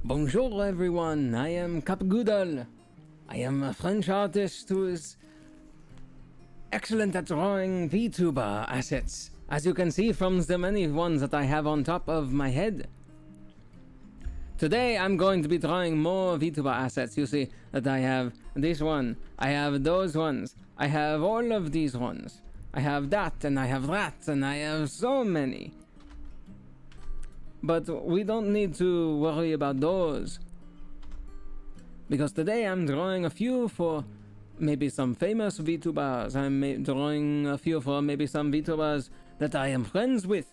Bonjour everyone, I am Kup Goodle. I am a French artist who is excellent at drawing Vtuber assets, as you can see from the many ones that I have on top of my head. Today I'm going to be drawing more Vtuber assets. You see that I have this one, I have those ones, I have all of these ones. I have that, and I have that, and I have so many. But we don't need to worry about those, because today I'm drawing a few for maybe some famous VTubers. I'm drawing a few for maybe some VTubers that I am friends with.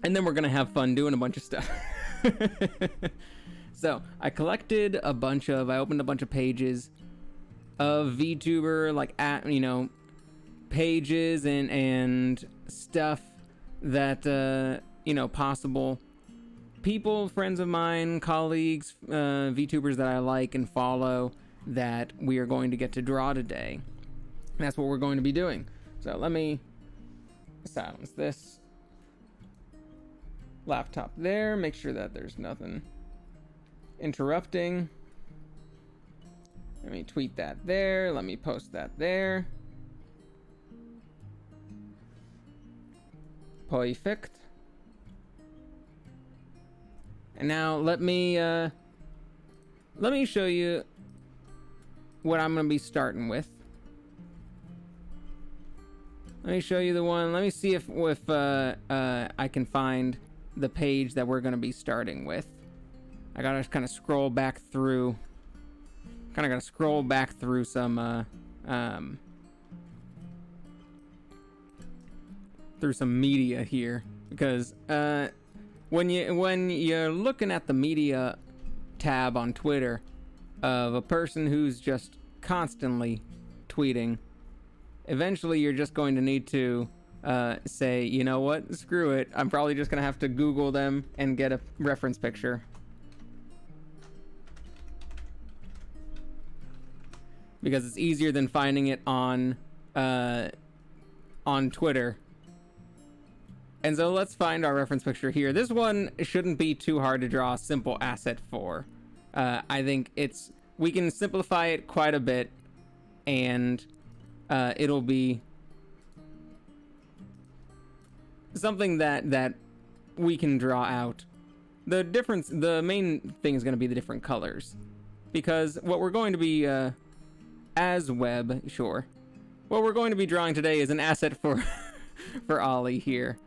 And then we're gonna have fun doing a bunch of stuff. So I collected I opened a bunch of pages of VTuber, like pages and stuff that possible people, friends of mine, colleagues, VTubers that I like and follow that we are going to get to draw today. That's what we're going to be doing. So let me silence this laptop there, make sure that there's nothing interrupting. Let me tweet that there, let me post that there. Perfect. And now let me let me show you what I'm going to be starting with. Let me show you the one. Let me see if I can find the page that we're going to be starting with. I got to kind of scroll back through. Kind of got to scroll back through some media here, because when you're looking at the media tab on Twitter of a person who's just constantly tweeting, eventually you're just going to need to say, you know what, screw it, I'm probably just gonna have to Google them and get a reference picture, because it's easier than finding it on Twitter. And so let's find our reference picture here. This one shouldn't be too hard to draw a simple asset for. I think we can simplify it quite a bit, and it'll be something that we can draw out. The main thing is going to be the different colors, because what we're going to be what we're going to be drawing today is an asset for for Ollie here.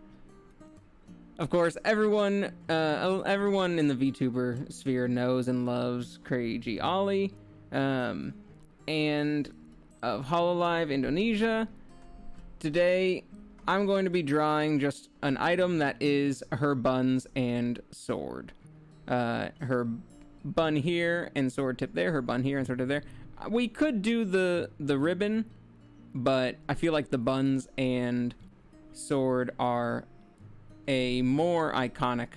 Of course, everyone in the VTuber sphere knows and loves Kureiji Ollie, and of Hololive Indonesia. Today, I'm going to be drawing just an item that is her buns and sword. Her bun here and sword tip there, her bun here and sword tip there. We could do the ribbon, but I feel like the buns and sword are a more iconic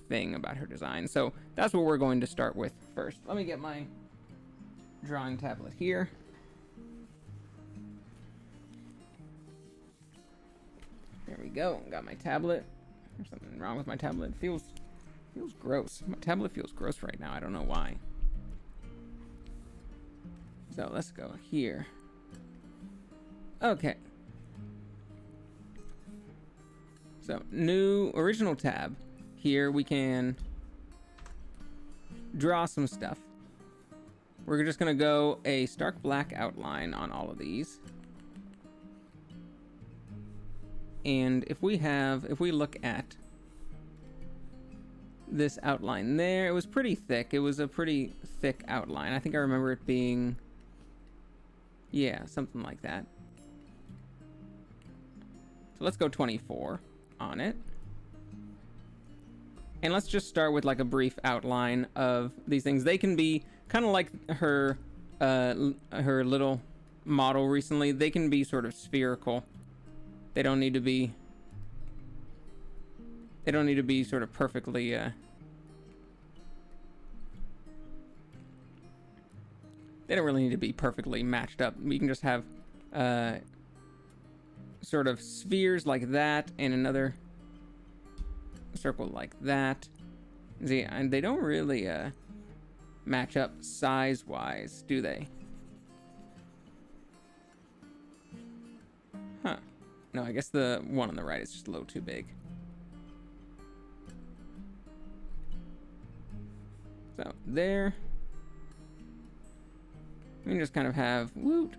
thing about her design. So that's what we're going to start with first. Let me get my drawing tablet here. There we go. Got my tablet. There's something wrong with my tablet. It feels gross. My tablet feels gross right now. I don't know why. So let's go here. Okay. So new original tab. Here we can draw some stuff. We're just gonna go a stark black outline on all of these. And if we look at this outline there, it was pretty thick. It was a pretty thick outline. I think I remember it being, yeah, something like that. So let's go 24 on it. And let's just start with like a brief outline of these things. They can be kind of like her little model recently. They can be sort of spherical. They don't need to be sort of perfectly they don't really need to be perfectly matched up. We can just have sort of spheres like that and another circle like that. See, and they don't really match up size-wise, do they? Huh. No, I guess the one on the right is just a little too big. So, there. We can just kind of have woot.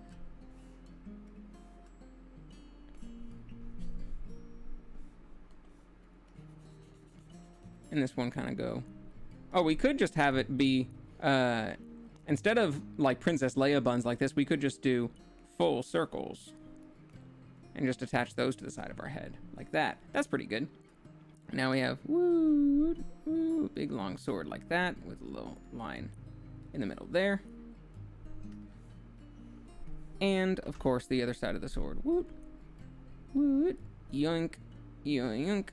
And this one kind of go. Oh, we could just have it be, instead of like Princess Leia buns like this, we could just do full circles. And just attach those to the side of our head, like that. That's pretty good. Now we have woo, woo, big long sword like that, with a little line in the middle there. And, of course, the other side of the sword. Woot, woot, yoink, yoink.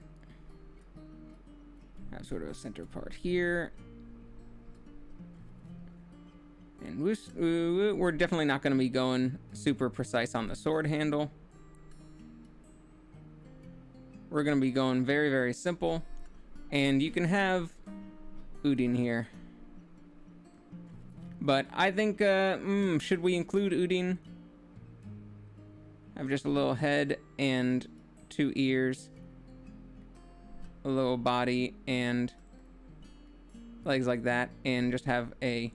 Have sort of a center part here. And whoosh, woo, woo. We're definitely not going to be going super precise on the sword handle. We're going to be going very, very simple. And you can have Udin here. But I think, should we include Udin? Have just a little head and 2 ears. A little body and legs like that. And just have a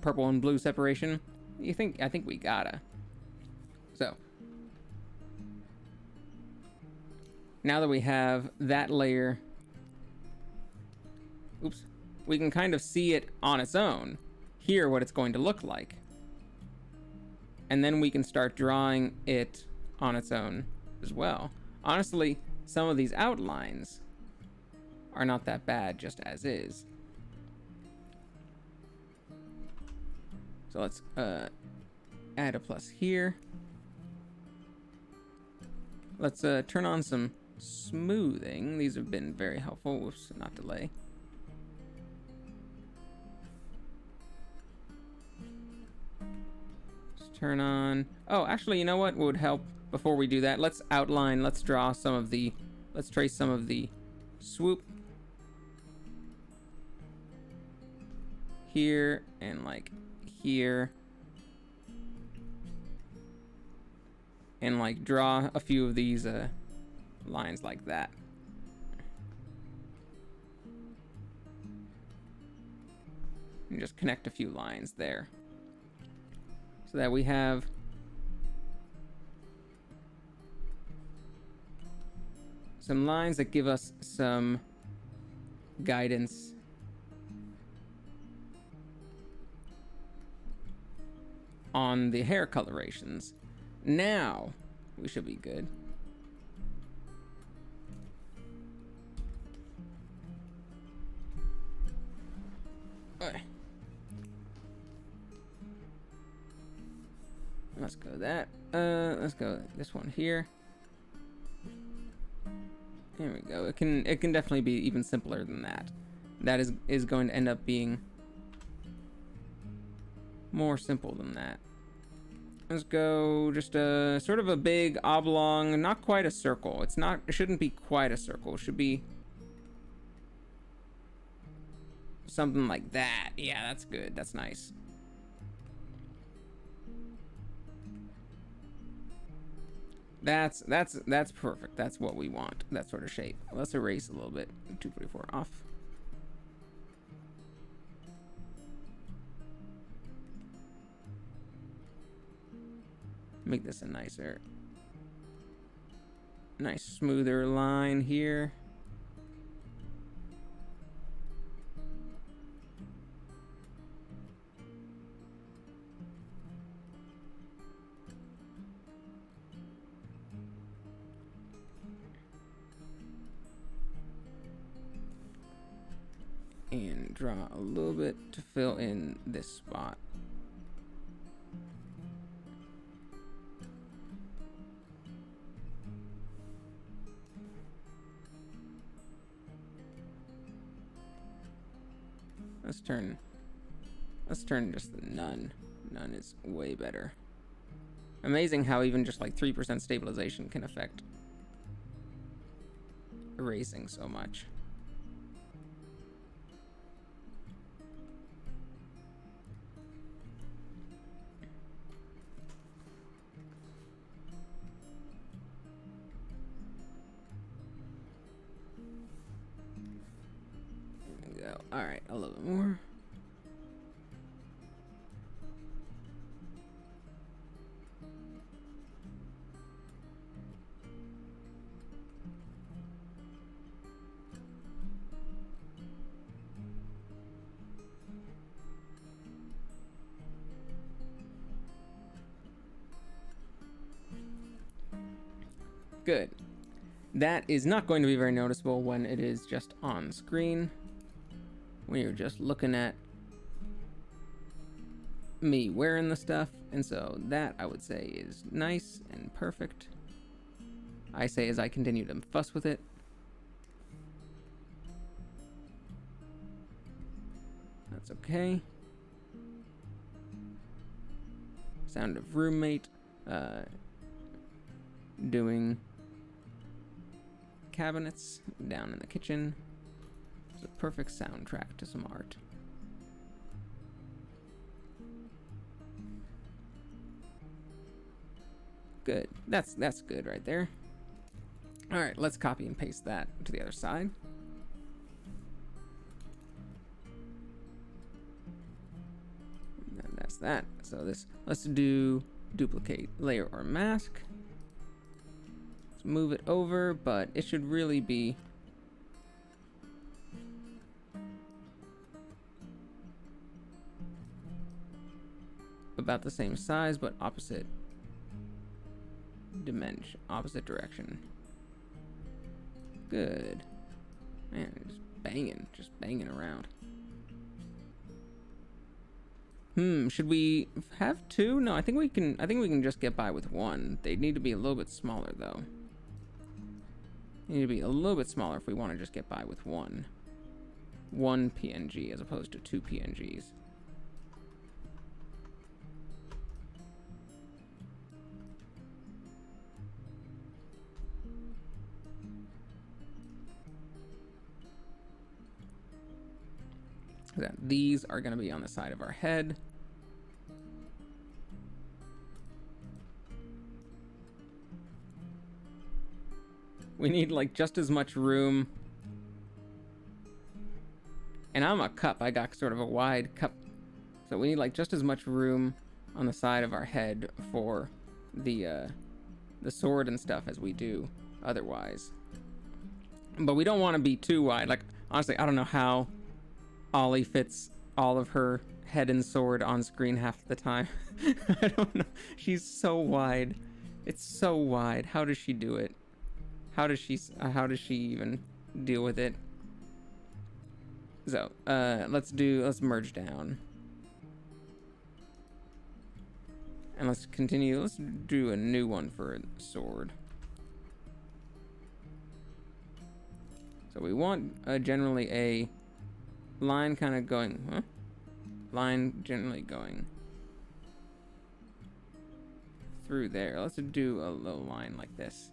purple and blue separation. I think we gotta. So now that we have that layer, we can kind of see it on its own, hear what it's going to look like. And then we can start drawing it on its own as well. Honestly, some of these outlines are not that bad just as is. So let's add a plus here. Let's turn on some smoothing. These have been very helpful. Whoops, not delay. Let's turn on. Oh, actually, you know what would help before we do that? Let's outline. Let's draw some of the. Let's trace some of the swoop here and like here, and like draw a few of these lines like that. And just connect a few lines there so that we have some lines that give us some guidance on the hair colorations. Now we should be good. Okay. Let's go that. Let's go this one here. There we go. It can definitely be even simpler than that. That is going to end up being more simple than that. Let's go just a sort of a big oblong, not quite a circle. It shouldn't be quite a circle. It should be something like that. Yeah, that's good. That's nice. That's perfect. That's what we want. That sort of shape. Let's erase a little bit. 244 off. Make this a nice smoother line here. And draw a little bit to fill in this spot. Let's turn just the none. None is way better. Amazing how even just like 3% stabilization can affect erasing so much. All right, a little bit more. Good. That is not going to be very noticeable when it is just on screen. When you're just looking at me wearing the stuff. And so that, I would say, is nice and perfect. I say as I continue to fuss with it. That's okay. Sound of roommate doing cabinets down in the kitchen. It's a perfect soundtrack to some art. Good. That's good right there. All right, let's copy and paste that to the other side. missed that. So let's do duplicate layer or mask. Let's move it over, but it should really be about the same size, but opposite dimension, opposite direction. Good. Man, just banging around. Should we have two? No, I think we can just get by with one. They need to be a little bit smaller though. They need to be a little bit smaller if we want to just get by with one PNG as opposed to two PNGs. These are going to be on the side of our head. We need like just as much room. And I'm a cup. I got sort of a wide cup. So we need like just as much room on the side of our head for the sword and stuff as we do otherwise. But we don't want to be too wide. Like, honestly, I don't know how Ollie fits all of her head and sword on screen half the time. I don't know. She's so wide. It's so wide. How does she do it? How does she even deal with it? So, let's merge down. And let's continue. Let's do a new one for a sword. So we want generally a line kind of going, line generally going through there. Let's do a little line like this.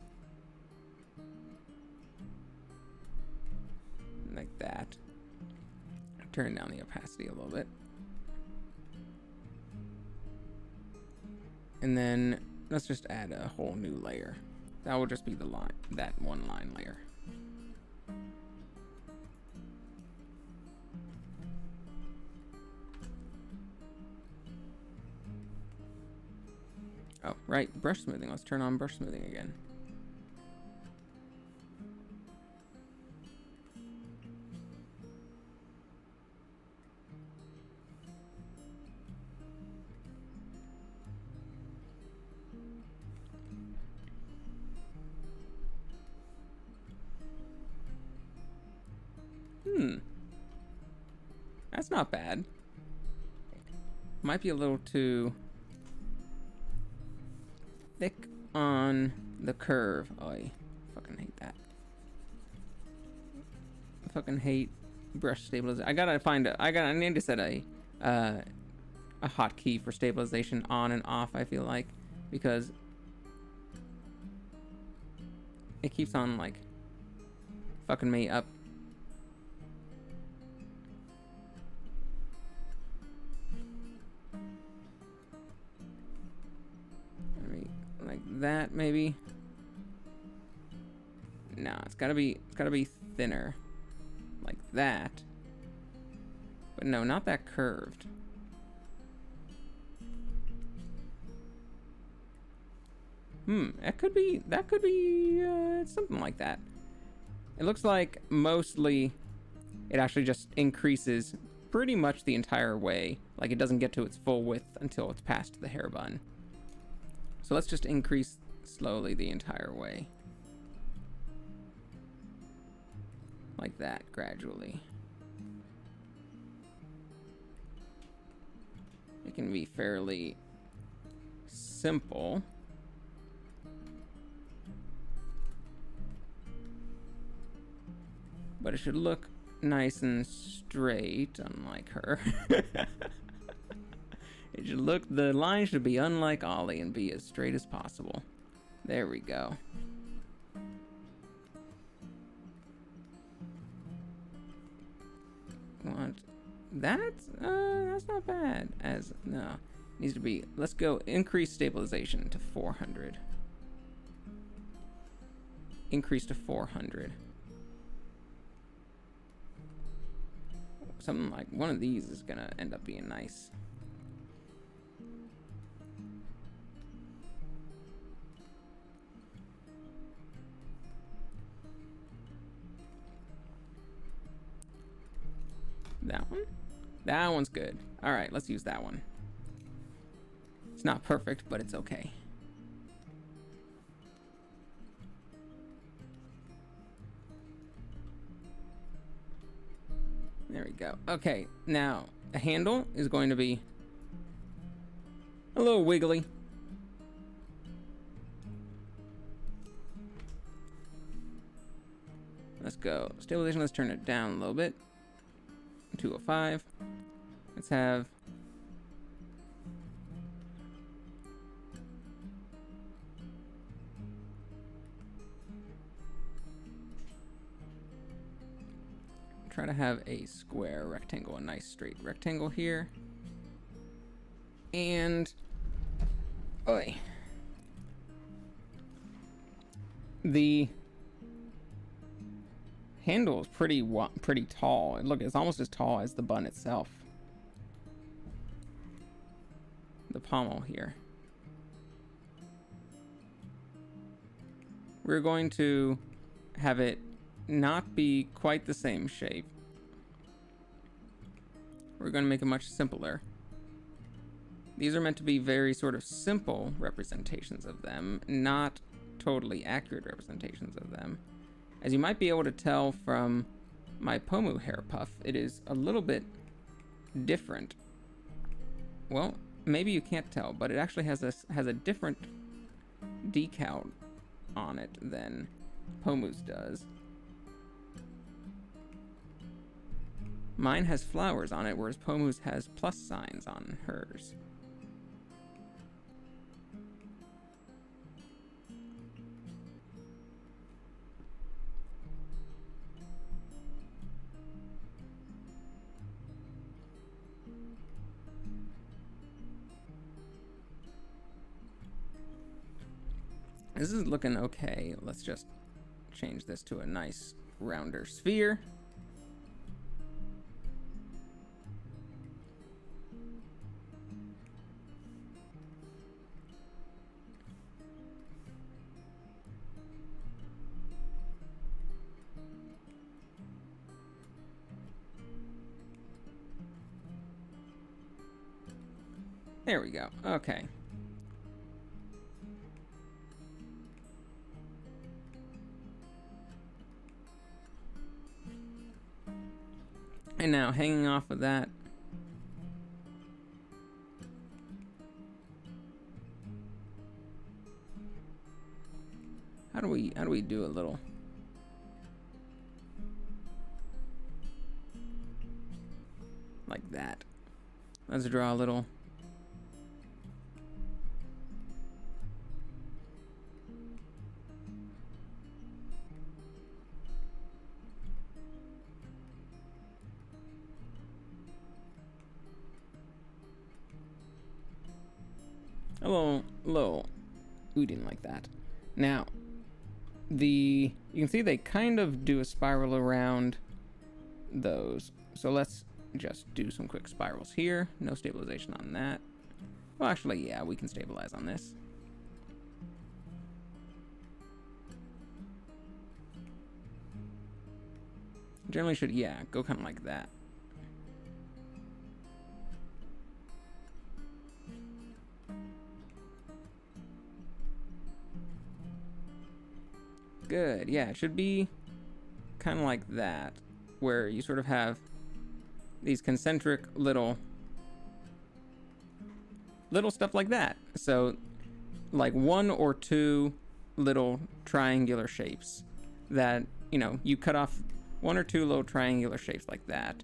Like that. Turn down the opacity a little bit. And then let's just add a whole new layer. That will just be the line, that one line layer. Oh, right, brush smoothing. Let's turn on brush smoothing again. That's not bad. Might be a little too thick on the curve. Oh, I fucking hate that. I fucking hate brush stabilization. I need to set a hotkey for stabilization on and off, I feel like, because it keeps on like fucking me up. Like that, maybe. No, it's gotta be thinner, like that. But no, not that curved. That could be something like that. It looks like mostly it actually just increases pretty much the entire way. Like it doesn't get to its full width until it's past the hair bun. So let's just increase slowly the entire way. Like that, gradually. It can be fairly simple. But it should look nice and straight, unlike her. It should look, the line should be unlike Ollie and be as straight as possible. There we go. Want that? That's not bad. No, needs to be, let's go increase stabilization to 400. Increase to 400. Something like one of these is gonna end up being nice. That one? That one's good. All right, let's use that one. It's not perfect, but it's okay. There we go. Okay, now the handle is going to be a little wiggly. Let's go. Stabilization, let's turn it down a little bit. 205. Let's have try to have a square rectangle, a nice straight rectangle here. And oi. The handle is pretty tall. And look, it's almost as tall as the bun itself. The pommel here. We're going to have it not be quite the same shape. We're going to make it much simpler. These are meant to be very sort of simple representations of them, not totally accurate representations of them. As you might be able to tell from my Pomu hair puff, it is a little bit different. Well, maybe you can't tell, but it actually has a different decal on it than Pomu's does. Mine has flowers on it, whereas Pomu's has plus signs on hers. This is looking okay. Let's just change this to a nice rounder sphere. There we go. Okay. And now, hanging off of that, how do we do a little like that? Let's draw a little Udin like that. Now, you can see they kind of do a spiral around those. So let's just do some quick spirals here. No stabilization on that. Well, actually, yeah, we can stabilize on this. Generally should, yeah, go kind of like that. Good, yeah, it should be kind of like that, where you sort of have these concentric little stuff like that. So, like one or two little triangular shapes that, you know, you cut off one or two little triangular shapes like that,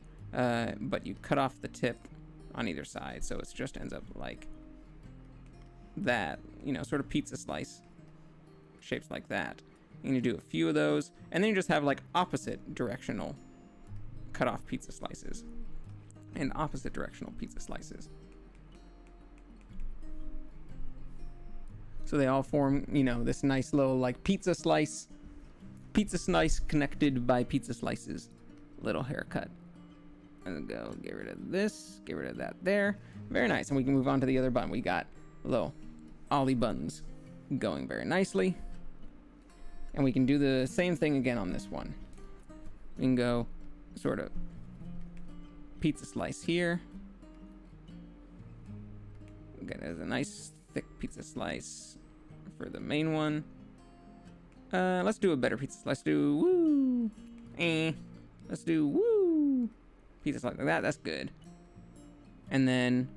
but you cut off the tip on either side, so it just ends up like that, you know, sort of pizza slice shapes like that. And you do a few of those, and then you just have like opposite directional cut off pizza slices and opposite directional pizza slices. So they all form, you know, this nice little like pizza slice connected by pizza slices little haircut. And go get rid of this, get rid of that there. Very nice. And we can move on to the other bun. We got little Ollie buns going very nicely. And we can do the same thing again on this one. We can go sort of pizza slice here. Get a nice thick pizza slice for the main one. Let's do a better pizza slice. Let's do woo. Let's do woo. Pizza slice like that. That's good. And then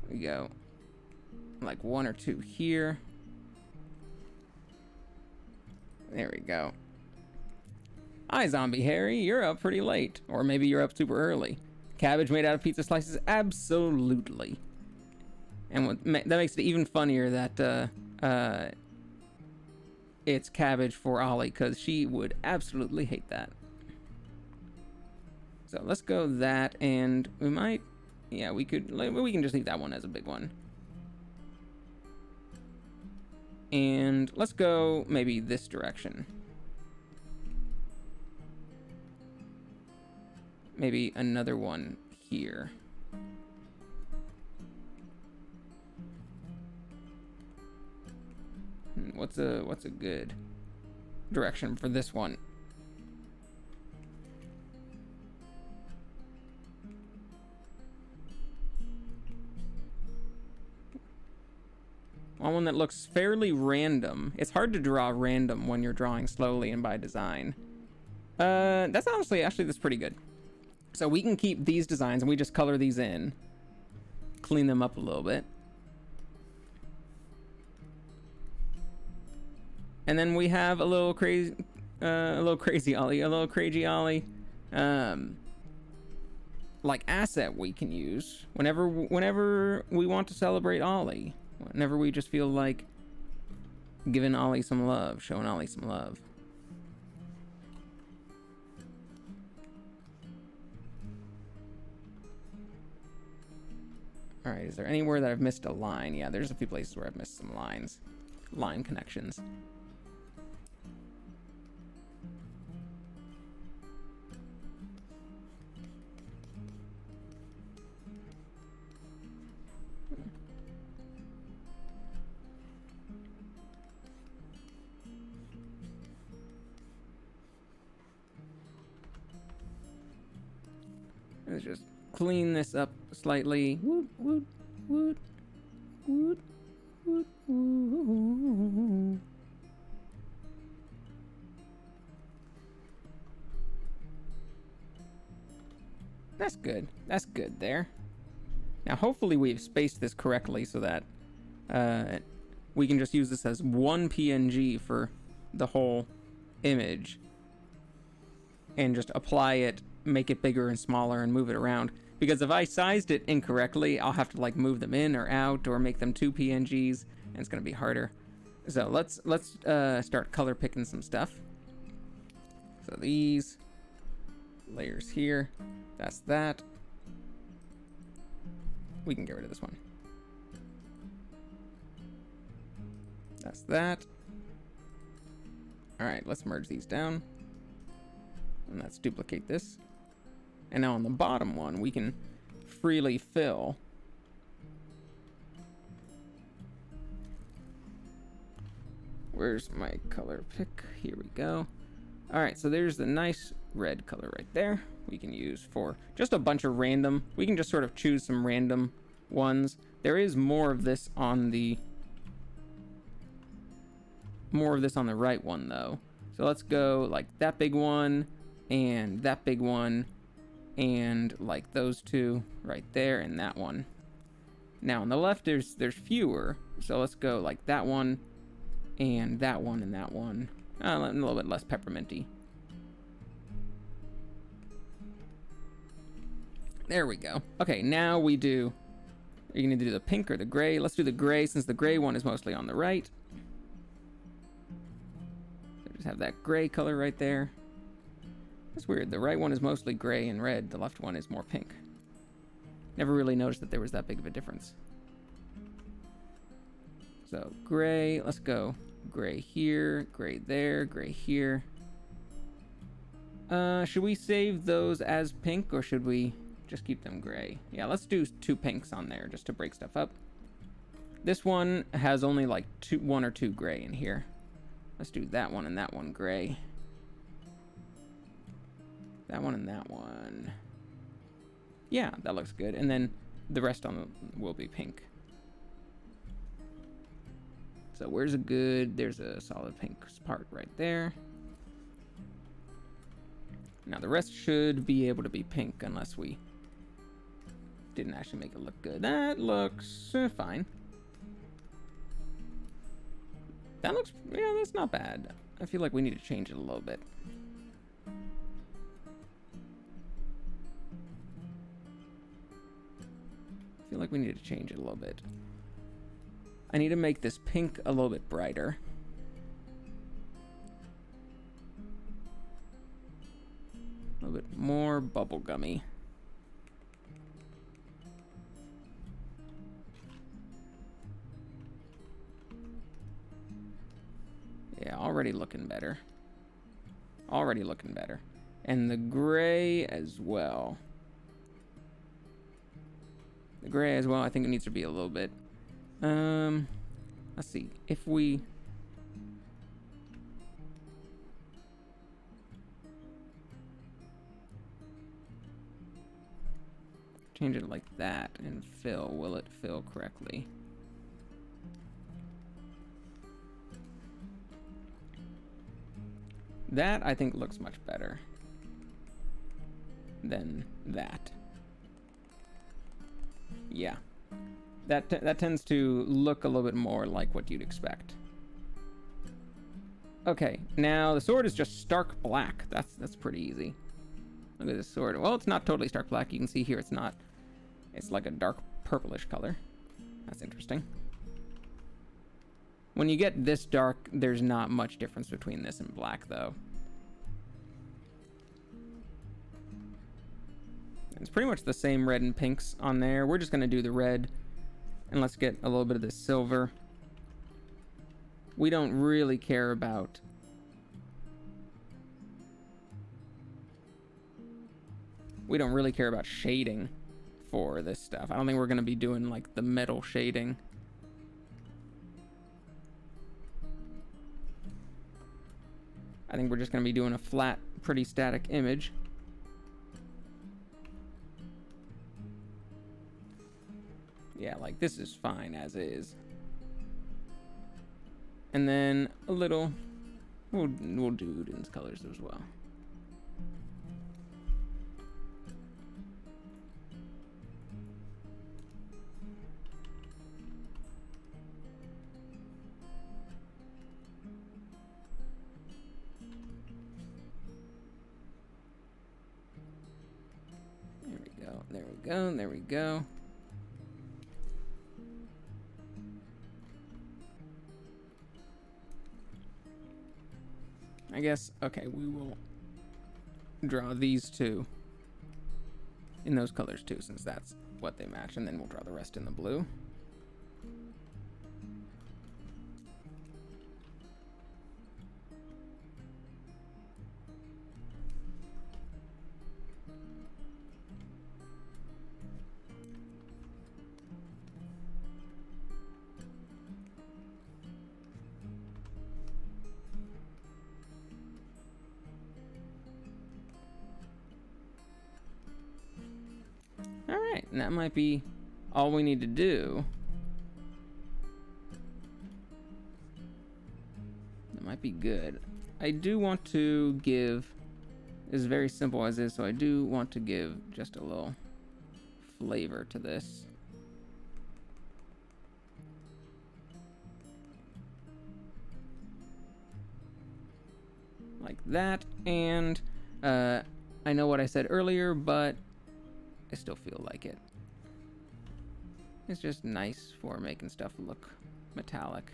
we go like 1 or 2 here. There we go. Hi, Zombie Harry. You're up pretty late. Or maybe you're up super early. Cabbage made out of pizza slices? Absolutely. And that makes it even funnier that it's cabbage for Ollie, because she would absolutely hate that. So let's go that, and we might... Yeah, we can just leave that one as a big one. And let's go maybe this direction. Maybe another one here. What's a good direction for this one? One that looks fairly random. It's hard to draw random when you're drawing slowly and by design. That's honestly, that's pretty good. So we can keep these designs and we just color these in. Clean them up a little bit. And then we have a little crazy Ollie, like asset we can use whenever we want to celebrate Ollie. Whenever we just feel like giving Ollie some love, showing Ollie some love. All right, is there anywhere that I've missed a line? Yeah, there's a few places where I've missed some line connections. Let's just clean this up slightly. Woot, woot, woot, woot, woot, woot. That's good. That's good there. Now, hopefully we've spaced this correctly so that we can just use this as one PNG for the whole image and just apply it, make it bigger and smaller and move it around. Because if I sized it incorrectly, I'll have to like move them in or out or make them 2 PNGs, and it's gonna be harder. So let's start color picking some stuff. So these layers here, that's that. We can get rid of this one. That's that. All right, let's merge these down. And let's duplicate this. And now on the bottom one, we can freely fill. Where's my color pick? Here we go. All right, so there's the nice red color right there. We can use for just a bunch of random. We can just sort of choose some random ones. There is more of this on the right one though. So let's go like that big one and that big one and like those two right there and that one. Now on the left there's fewer. So let's go like that one and that one and that one. A little bit less pepperminty. There we go. Okay, now we do... Are you going to do the pink or the gray? Let's do the gray since the gray one is mostly on the right. So just have that gray color right there. That's weird. The right one is mostly gray and red. The left one is more pink. Never really noticed that there was that big of a difference. So gray, let's go gray here, gray there, gray here. Should we save those as pink or should we just keep them gray? Yeah, let's do 2 pinks on there just to break stuff up. This one has only like 1 or 2 gray in here. Let's do that one and that one gray. That one and that one. Yeah, that looks good. And then the rest will be pink. So where's a good, there's a solid pink part right there. Now the rest should be able to be pink unless we didn't actually make it look good. That looks fine. That looks, yeah, that's not bad. I feel like we need to change it a little bit. I feel like we need to change it a little bit. I need to make this pink a little bit brighter. A little bit more bubblegummy. Yeah, already looking better. Already looking better. And the gray as well. The gray as well, I think it needs to be a little bit. Let's see. If we change it like that and fill, will it fill correctly? That, I think, looks much better than that. Yeah. That tends to look a little bit more like what you'd expect. Okay, now the sword is just stark black. That's pretty easy. Look at this sword. Well, it's not totally stark black. You can see here it's not. It's like a dark purplish color. That's interesting. When you get this dark, there's not much difference between this and black, though. It's pretty much the same red and pinks on there. We're just going to do the red. And let's get a little bit of this silver. We don't really care about... We don't really care about shading for this stuff. I don't think we're going to be doing, like, the metal shading. I think we're just going to be doing a flat, pretty static image. Yeah, like this is fine as is. And then a little, we'll do Udin's colors as well. There we go, there we go, there we go. I guess, okay, we will draw these two in those colors too, since that's what they match, and then we'll draw the rest in the blue. And that might be all we need to do. That might be good. I do want to give, as very simple as is, so I do want to give just a little flavor to this. Like that, and I know what I said earlier, but I still feel like it. It's just nice for making stuff look metallic.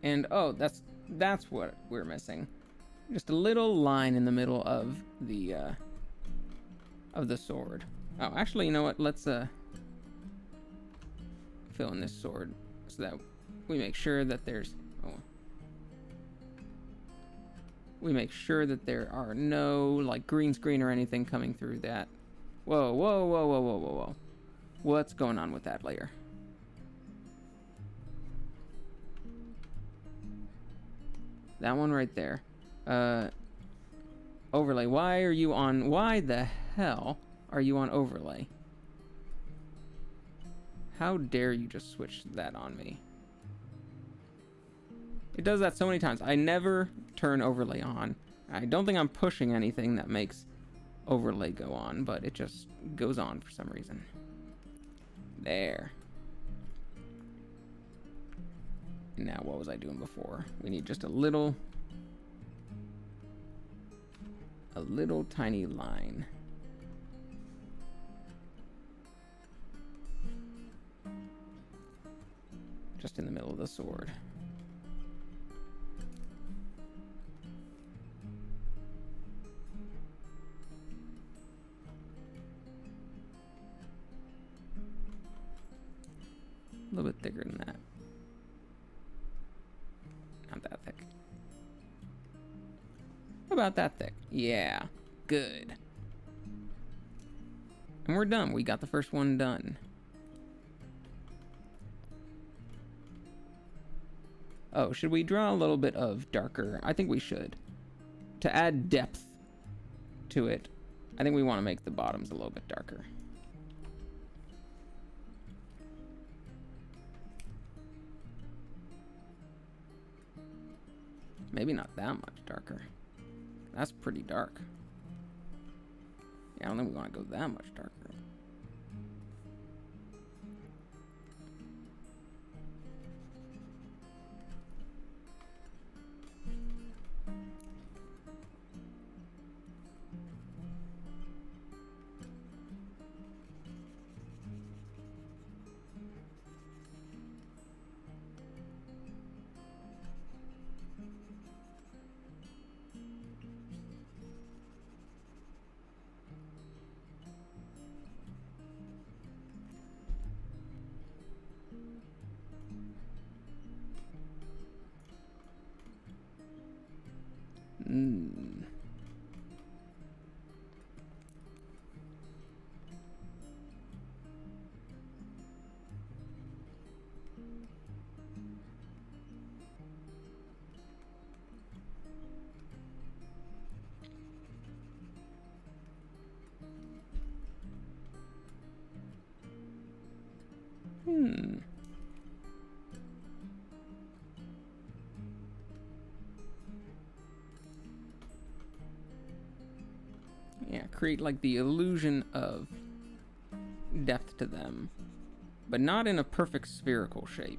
And oh, that's what we're missing. Just a little line in the middle of the sword. Oh, actually, you know what? Let's fill in this sword so that we make sure that there's we make sure that there are no like green screen or anything coming through that. Whoa, whoa, whoa, whoa, whoa, whoa, whoa. What's going on with that layer? That one right there. Overlay. Why the hell are you on overlay? How dare you just switch that on me? It does that so many times. I never turn overlay on. I don't think I'm pushing anything that makes overlay go on, but it just goes on for some reason. There. Now, what was I doing before? We need just a little tiny line. Just in the middle of the sword. A little bit thicker than that. Not that thick. About that thick. Yeah. Good. And we're done. We got the first one done. Oh, should we draw a little bit of darker? I think we should. To add depth to it, I think we want to make the bottoms a little bit darker. Maybe not that much darker. That's pretty dark. Yeah, I don't think we want to go that much darker. Yeah, create like the illusion of depth to them, but not in a perfect spherical shape.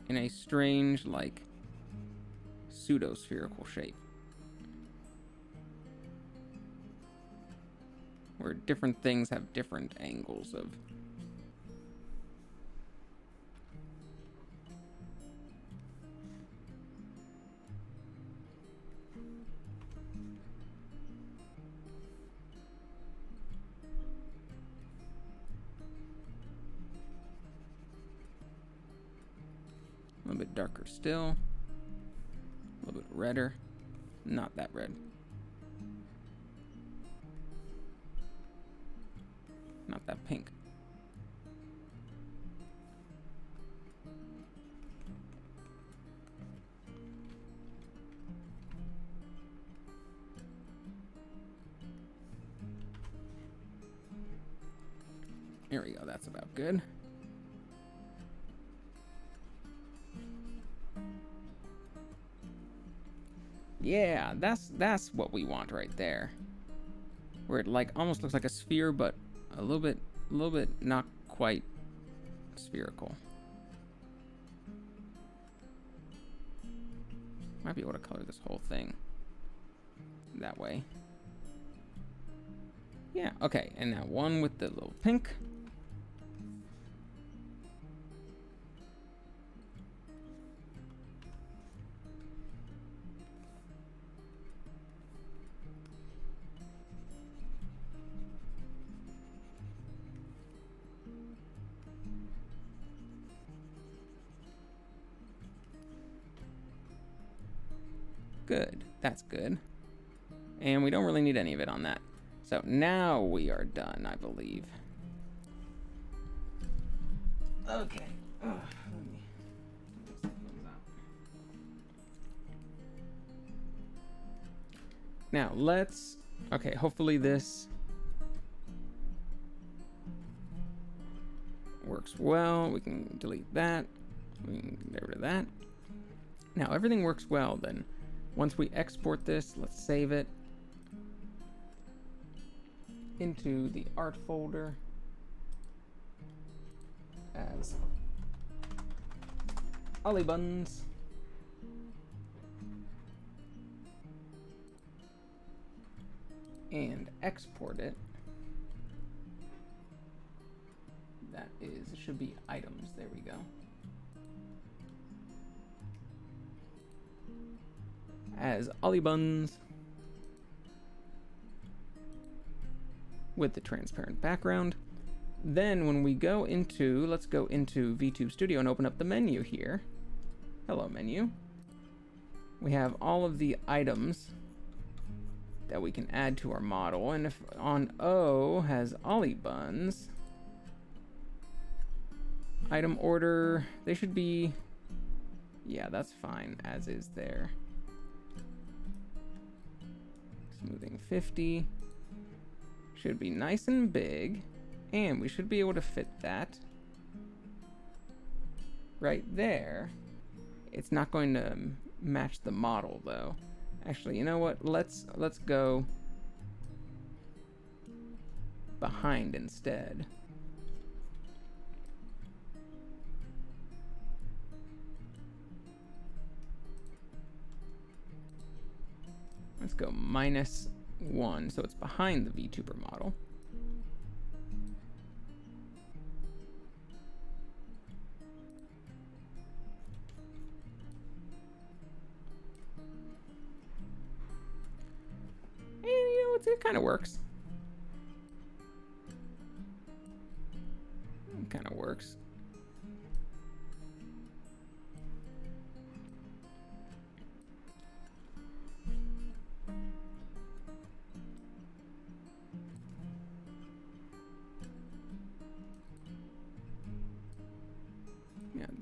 In a strange, like, pseudo-spherical shape. Where different things have different angles of... A little bit darker still. A little bit redder. Not that red. Not that pink. There we go, that's about good. Yeah, that's what we want right there. Where it like almost looks like a sphere, but a little bit not quite spherical. Might be able to color this whole thing that way. Yeah, okay, and now one with the little pink. good. That's good. And we don't really need any of it on that. So now we are done, I believe. Okay. Let me take those out. Now let's... Okay, hopefully this works well. We can delete that. We can get rid of that. Now everything works well then. Once we export this, let's save it into the art folder as Ollie Buns. And export it. That is, it should be items. There we go. As Ollie Buns with the transparent background. Then when we go into, let's go into VTube Studio and open up the menu here. Hello menu. We have all of the items that we can add to our model, and if on O has Ollie Buns, item order, they should be, yeah, that's fine as is there. Smoothing 50 should be nice and big, and we should be able to fit that right there. It's not going to match the model though. Actually, you know what? Let's go behind instead. Let's go -1, so it's behind the VTuber model. And you know, it kind of works. It kind of works.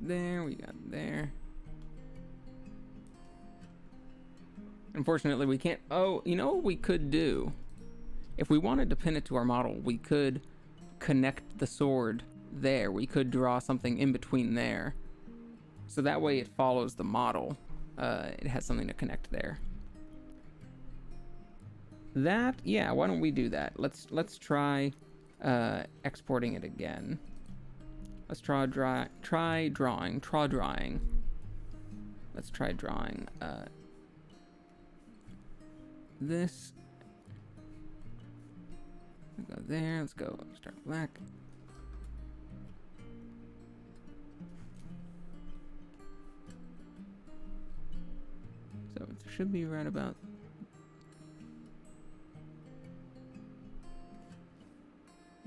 There, we got there. Unfortunately, we can't. Oh, you know what we could do? If we wanted to pin it to our model, we could connect the sword there. We could draw something in between there. So that way it follows the model. It has something to connect there. That, yeah, why don't we do that? Let's try exporting it again. Let's try drawing. Let's try drawing this. Let's go there. Let's go start black. So it should be right about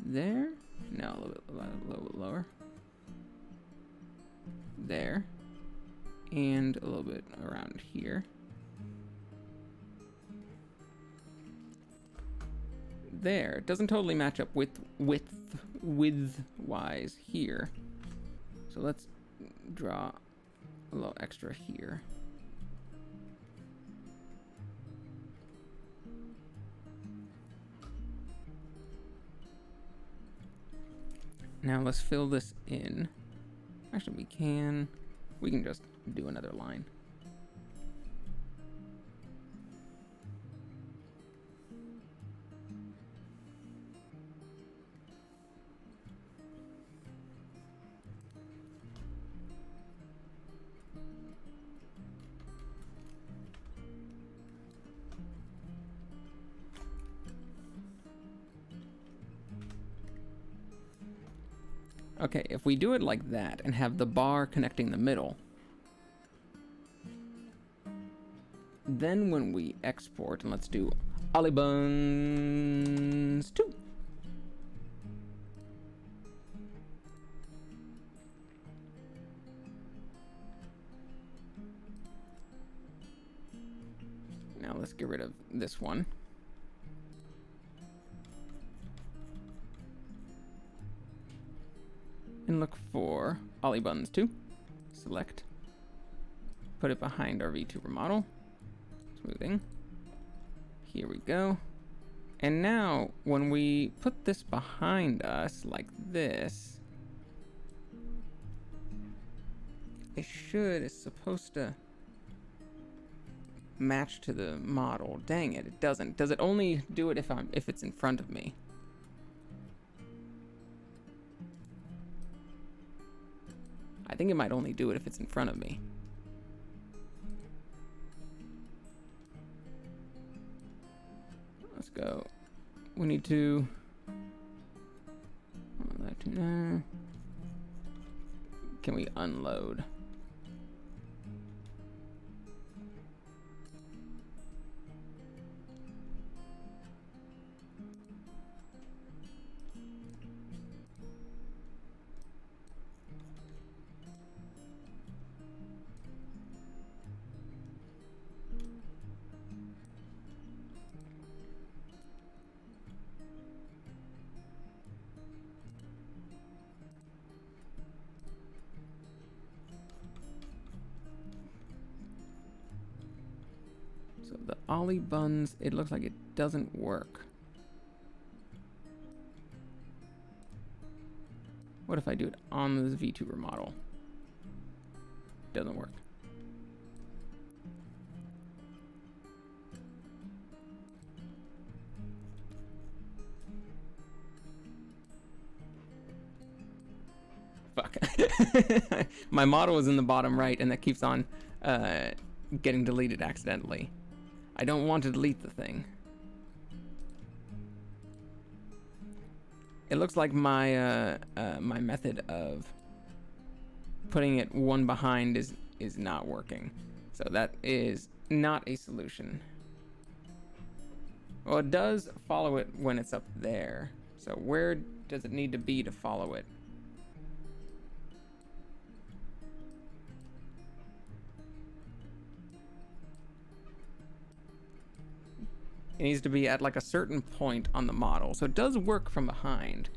there. No, a little bit lower. There, and a little bit around here. There, it doesn't totally match up with width-wise here. So let's draw a little extra here. Now let's fill this in. Actually, we can just do another line. Okay, if we do it like that and have the bar connecting the middle, then when we export, and let's do Ollie Buns 2. let's get rid of this one. And look for Ollie buttons too. Select. Put it behind our VTuber model. Smoothing. Here we go. And now, when we put this behind us like this, it's supposed to match to the model. Dang it, it doesn't. Does it only do it if it's in front of me? I think it might only do it if it's in front of me. Let's go. We need to... Can we unload? So the Ollie buns, it looks like it doesn't work. What if I do it on this VTuber model? Doesn't work. Fuck. My model is in the bottom right and that keeps on getting deleted accidentally. I don't want to delete the thing. It looks like my my method of putting it one behind is not working. So that is not a solution. Well, it does follow it when it's up there. So where does it need to be to follow it? It needs to be at like a certain point on the model. So it does work from behind.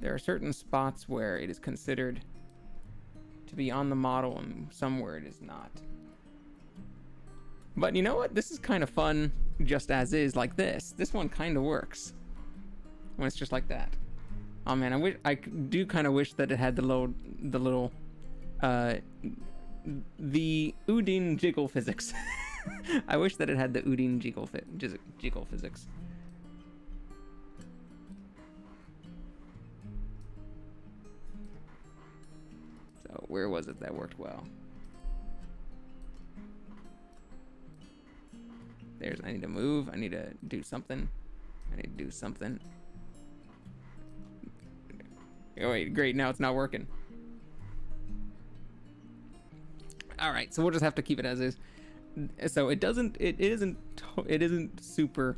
There are certain spots where it is considered to be on the model and somewhere it is not. But you know what? This is kind of fun just as is, like this. This one kind of works when it's just like that. Oh man, I do kind of wish that it had the little the Udine jiggle physics. I wish that it had the Udine jiggle physics. So where was it that worked well? I need to move. I need to do something. Oh wait, great. Now it's not working. All right, so we'll just have to keep it as is. So it isn't super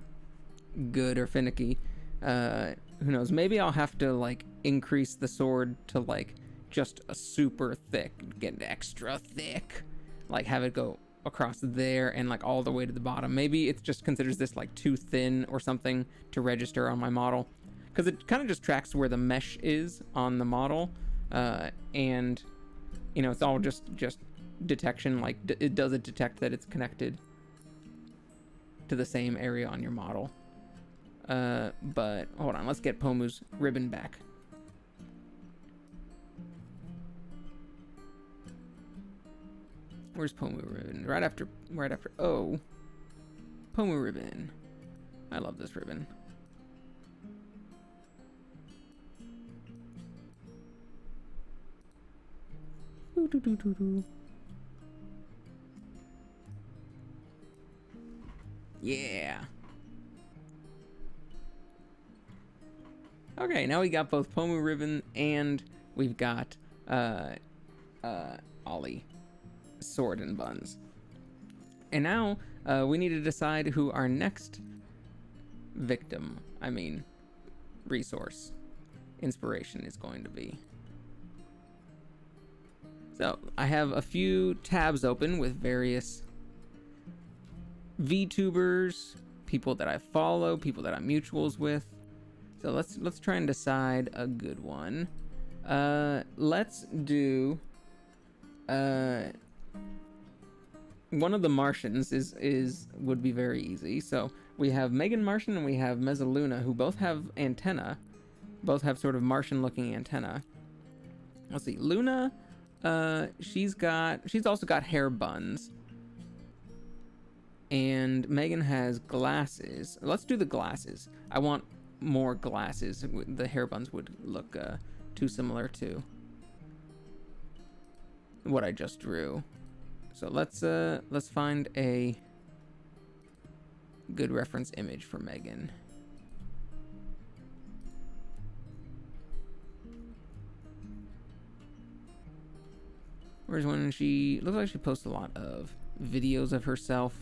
good or finicky. Who knows? Maybe I'll have to like increase the sword to like just a super thick, get extra thick, like have it go across there and like all the way to the bottom. Maybe it just considers this like too thin or something to register on my model, because it kind of just tracks where the mesh is on the model, and you know, it's all just detection, like does it detect that it's connected to the same area on your model. But hold on, let's get Pomu's ribbon back. Where's Pomu ribbon? Right after O. Pomu ribbon. I love this ribbon. Yeah. Okay, now we got both Pomu ribbon and we've got Ollie sword and buns. And now we need to decide who our next resource, inspiration is going to be. So I have a few tabs open with various VTubers, people that I follow, people that I'm mutuals with. So let's try and decide a good one. Let's do one of the Martians would be very easy. So we have Meghan Martian and we have Mezzaluna, who both have antenna, both have sort of Martian-looking antenna. Let's see, Luna, she's also got hair buns, and Megan has glasses. Let's do the glasses. I want more glasses. The hair buns would look too similar to what I just drew. So let's find a good reference image for Megan. Where's when she looks like she posts a lot of videos of herself,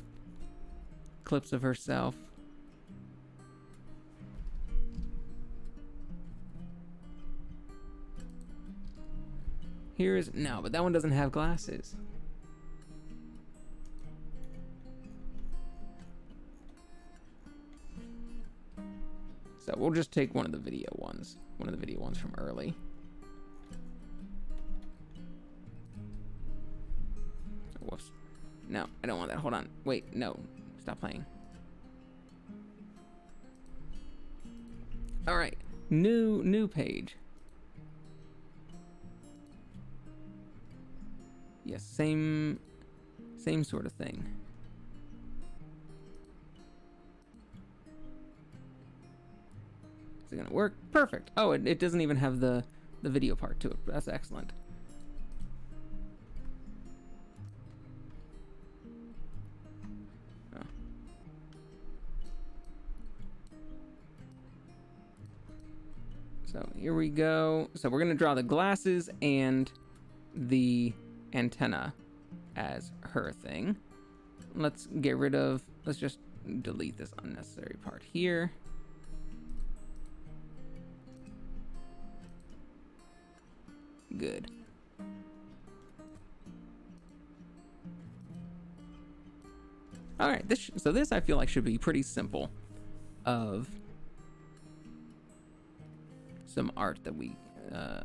clips of herself. Here's no, but that one doesn't have glasses. So we'll just take one of the video ones from early. Whoops. No, I don't want that. Hold on. Wait, no. Stop playing. All right. New page. Yes, same sort of thing. Is it gonna work? Perfect. Oh, it doesn't even have the video part to it. That's excellent. Oh. So here we go. So we're gonna draw the glasses and the antenna as her thing. Let's just delete this unnecessary part here. Good. All right, so this I feel like should be pretty simple of some art that we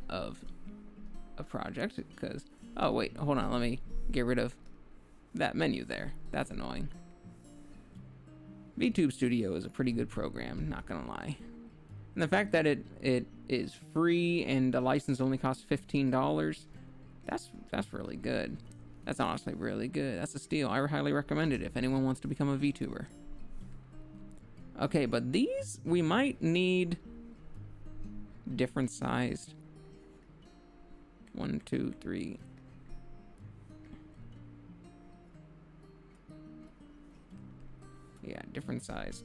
of a project, because oh wait, hold on, let me get rid of that menu there. That's annoying. VTube Studio is a pretty good program, not gonna lie. And the fact that it is free and the license only costs $15, that's really good. That's honestly really good. That's a steal. I highly recommend it if anyone wants to become a VTuber. Okay, but these we might need different sized. 1, 2, 3. Yeah, different size.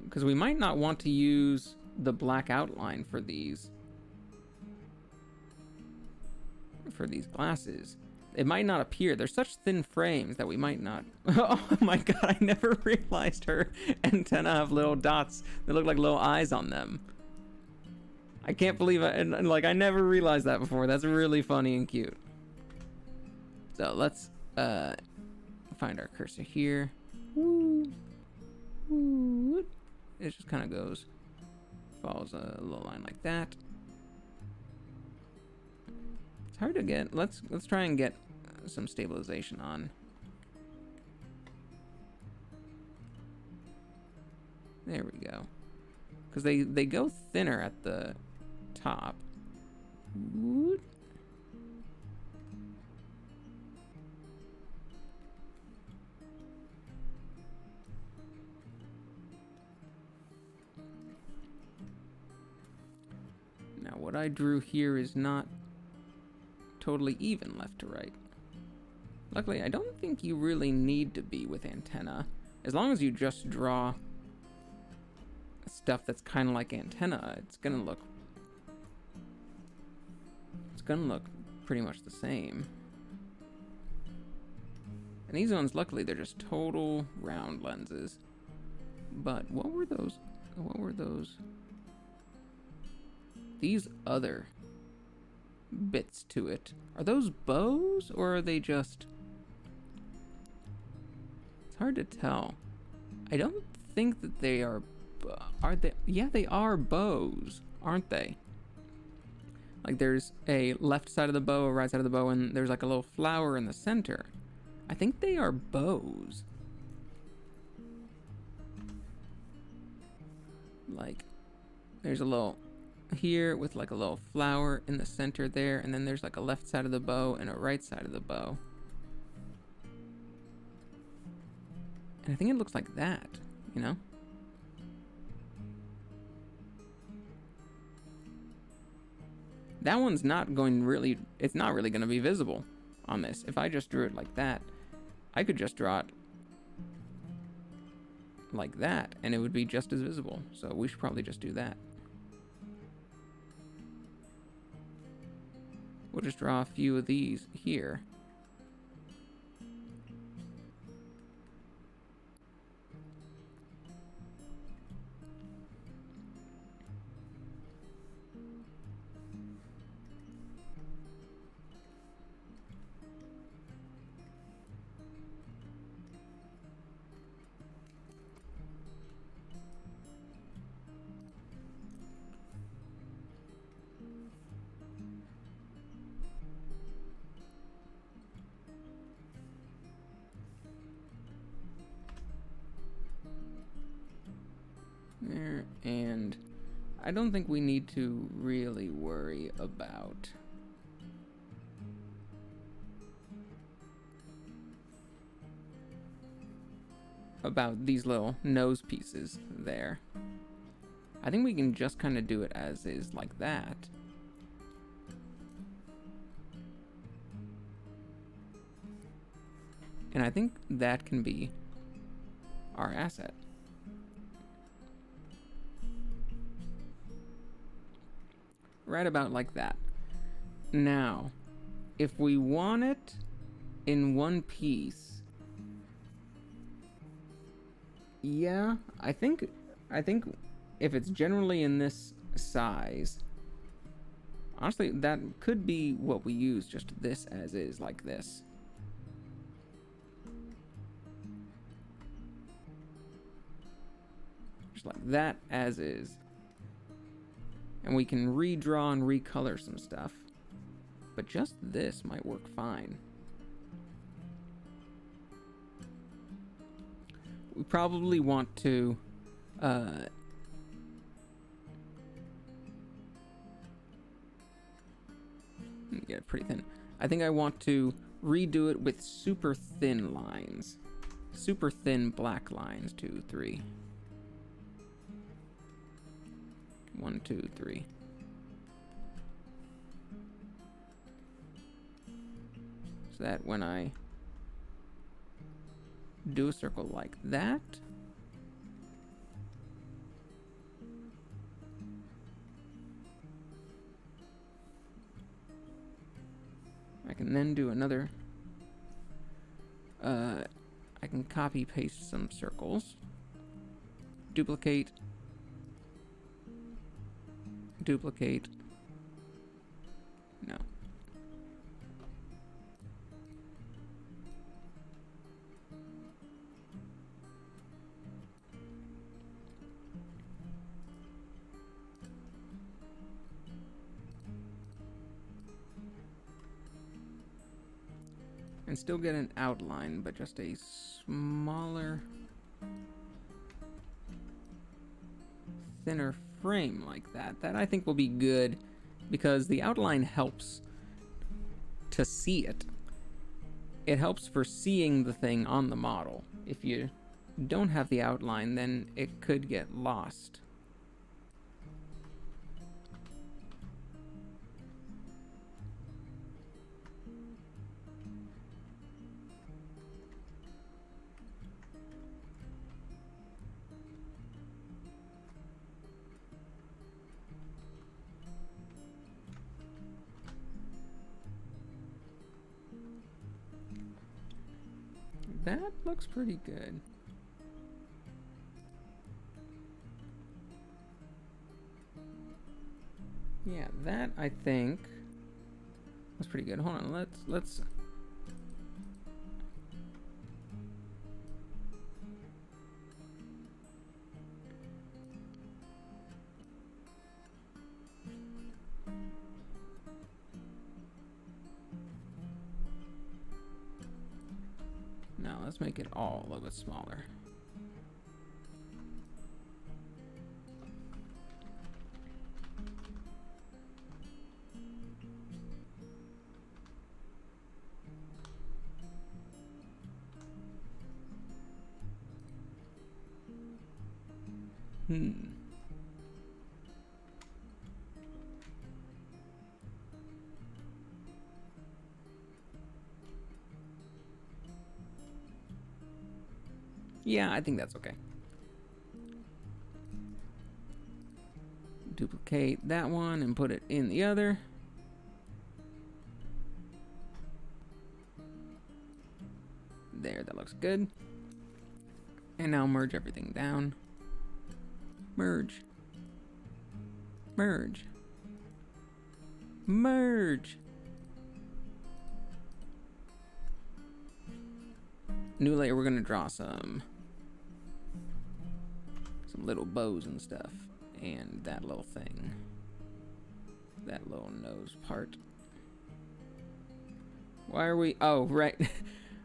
Because we might not want to use the black outline for these glasses. It might not appear. They're such thin frames that we might not. Oh my god, I never realized her antenna have little dots that look like little eyes on them. I can't believe it. And like, I never realized that before. That's really funny and cute. So let's find our cursor here. Woo. Woo. It just kind of follows a little line like that. It's hard to get. Let's try and get some stabilization on. There we go. Because they go thinner at the top. Woo. Now what I drew here is not totally even left to right. Luckily, I don't think you really need to be with antenna. As long as you just draw stuff that's kind of like antenna, it's gonna look pretty much the same. And these ones, luckily, they're just total round lenses. But what were those? These other bits to it. Are those bows, or are they just... It's hard to tell. I don't think that they are... Are they? Yeah, they are bows, aren't they? Like there's a left side of the bow, a right side of the bow, and there's like a little flower in the center. I think they are bows. Like, there's a little here with like a little flower in the center there, and then there's like a left side of the bow and a right side of the bow. And I think it looks like that, you know? That one's not going really, it's not really going to be visible on this. If I just drew it like that, I could just draw it like that, and it would be just as visible. So we should probably just do that. We'll just draw a few of these here. There, and I don't think we need to really worry about these little nose pieces there. I think we can just kind of do it as is like that. And I think that can be our asset. Right about like that. Now, if we want it in one piece, yeah, I think if it's generally in this size, honestly, that could be what we use, just this as is, like this. Just like that as is. And we can redraw and recolor some stuff. But just this might work fine. We probably want to get it pretty thin. I think I want to redo it with super thin lines. Super thin black lines. 2, 3. 1, 2, 3. So that when I do a circle like that, I can then do another, I can copy paste some circles, duplicate, no. And still get an outline, but just a smaller, thinner frame like that. That I think will be good because the outline helps to see it. It helps for seeing the thing on the model. If you don't have the outline, then it could get lost. That looks pretty good. Yeah, that I think That's pretty good. Hold on, let's now let's make it all a little bit smaller. Yeah, I think that's okay. Duplicate that one and put it in the other. There, that looks good. And now merge everything down. Merge. Merge. Merge. New layer, we're gonna draw some little bows and stuff, and that little thing, that little nose part. Why are we? Oh, right.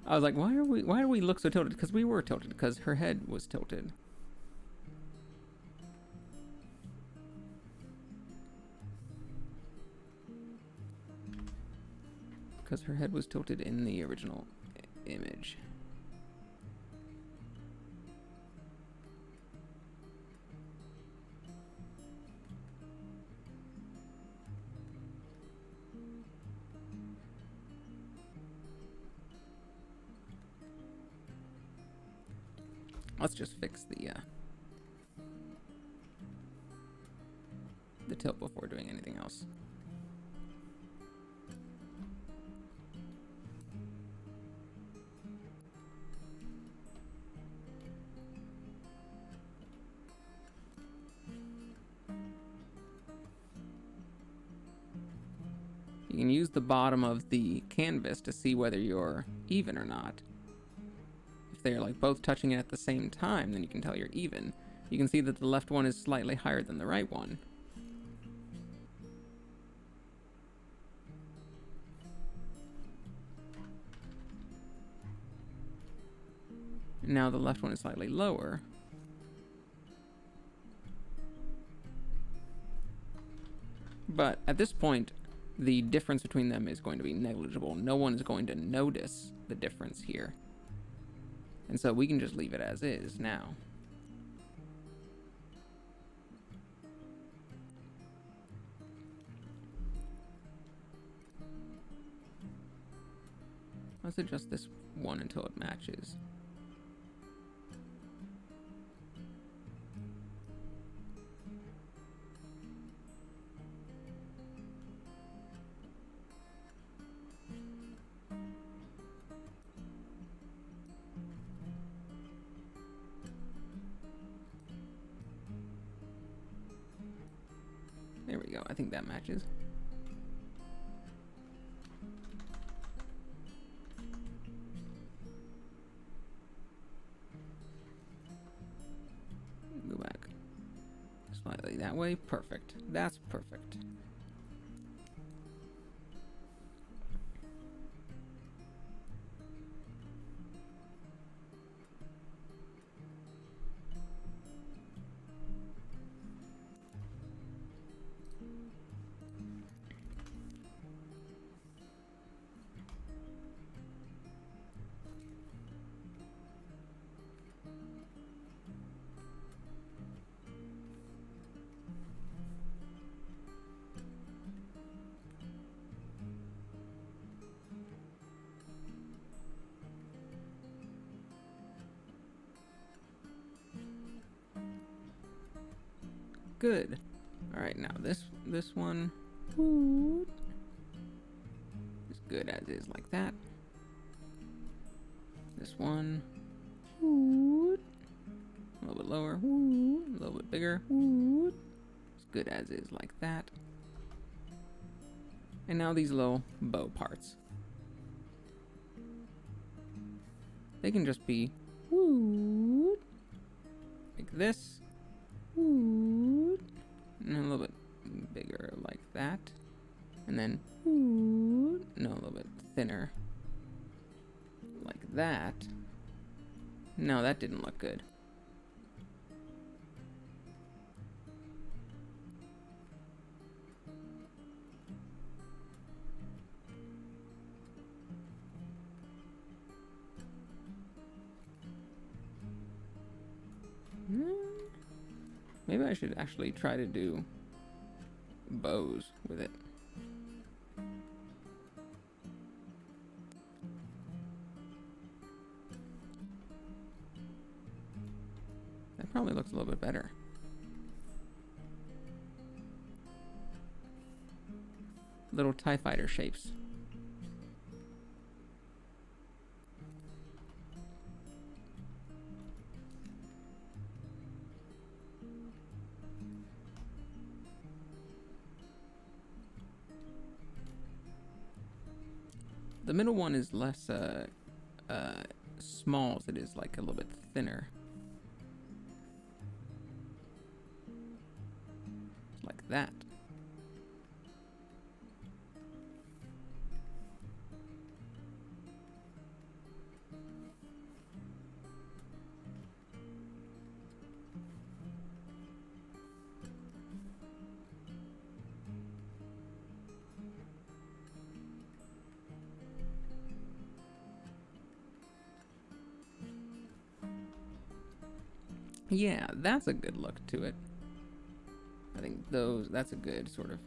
I was like, why do we look so tilted? Because we were tilted, because her head was tilted. Because her head was tilted in the original image. Let's just fix the tilt before doing anything else. You can use the bottom of the canvas to see whether you're even or not. If they're like both touching it at the same time, then you can tell you're even. You can see that the left one is slightly higher than the right one. Now the left one is slightly lower. But at this point, the difference between them is going to be negligible. No one is going to notice the difference here. And so we can just leave it as is now. Let's adjust this one until it matches. There we go. I think that matches. Go back slightly that way. Perfect. That's perfect. Good. All right, now this one is good as is, like that. This one a little bit lower, a little bit bigger. It's good as is, like that. And now these little bow parts. They can just be woo, like this, woo, and a little bit bigger like that, and then woo, no, a little bit thinner like that. No, that didn't look good. Maybe I should actually try to do bows with it. That probably looks a little bit better. Little TIE fighter shapes. The middle one is less small as it is like a little bit thinner. Like that. Yeah, that's a good look to it. I think that's a good sort of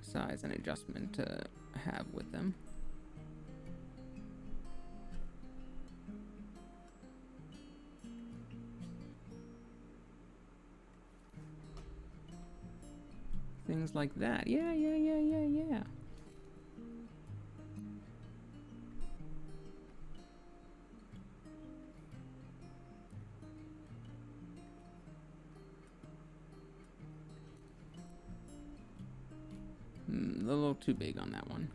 size and adjustment to have with them. Things like that. Yeah. A little too big on that one.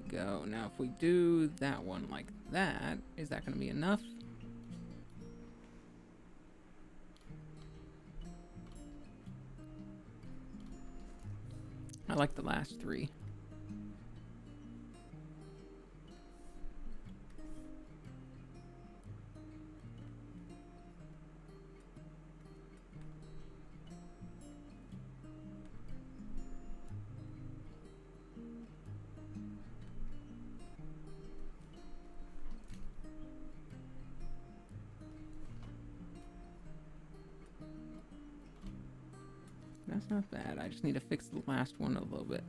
Go. Now, if we do that one like that, is that going to be enough? I like the last three. That's not bad. I just need to fix the last one a little bit.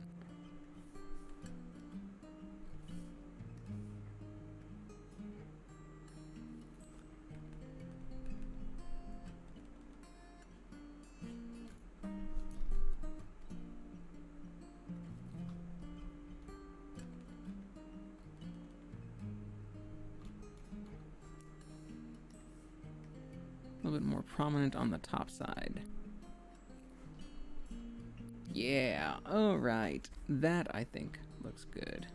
A little bit more prominent on the top side. Yeah, alright. That, I think, looks good.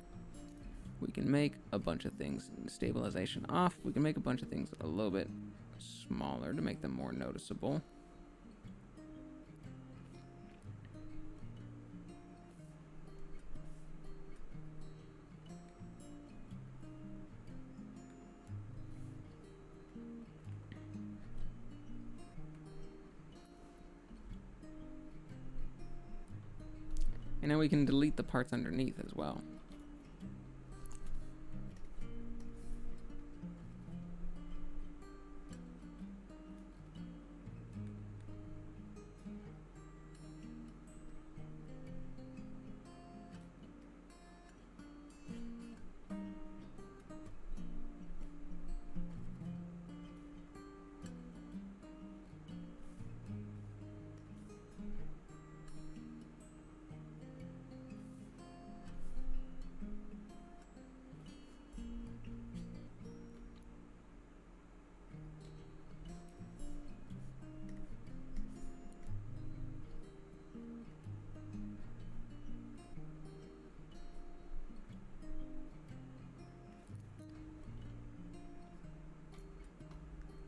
We can make a bunch of things. Stabilization off. We can make a bunch of things a little bit smaller to make them more noticeable. And now we can delete the parts underneath as well.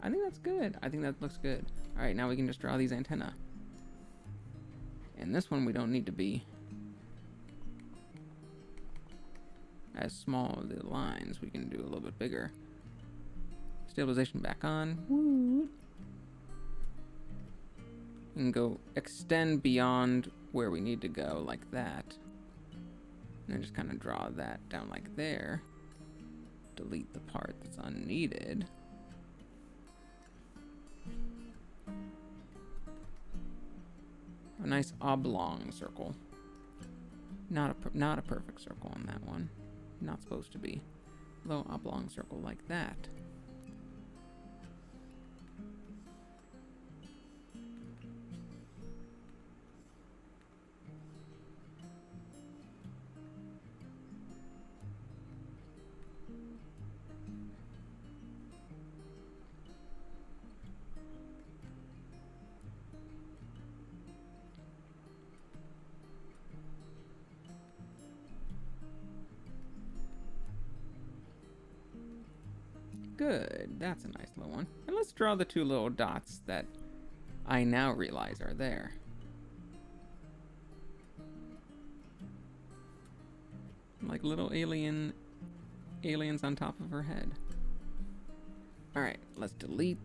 I think that's good. I think that looks good. All right, now we can just draw these antennae. And this one we don't need to be as small of the lines. We can do a little bit bigger. Stabilization back on. Woo. And go extend beyond where we need to go, like that. And then just kind of draw that down like there. Delete the part that's unneeded. A nice oblong circle. Not a perfect circle on that one. Not supposed to be. Low oblong circle like that. Good, that's a nice little one. And let's draw the two little dots that I now realize are there. Like little aliens on top of her head. All right, let's delete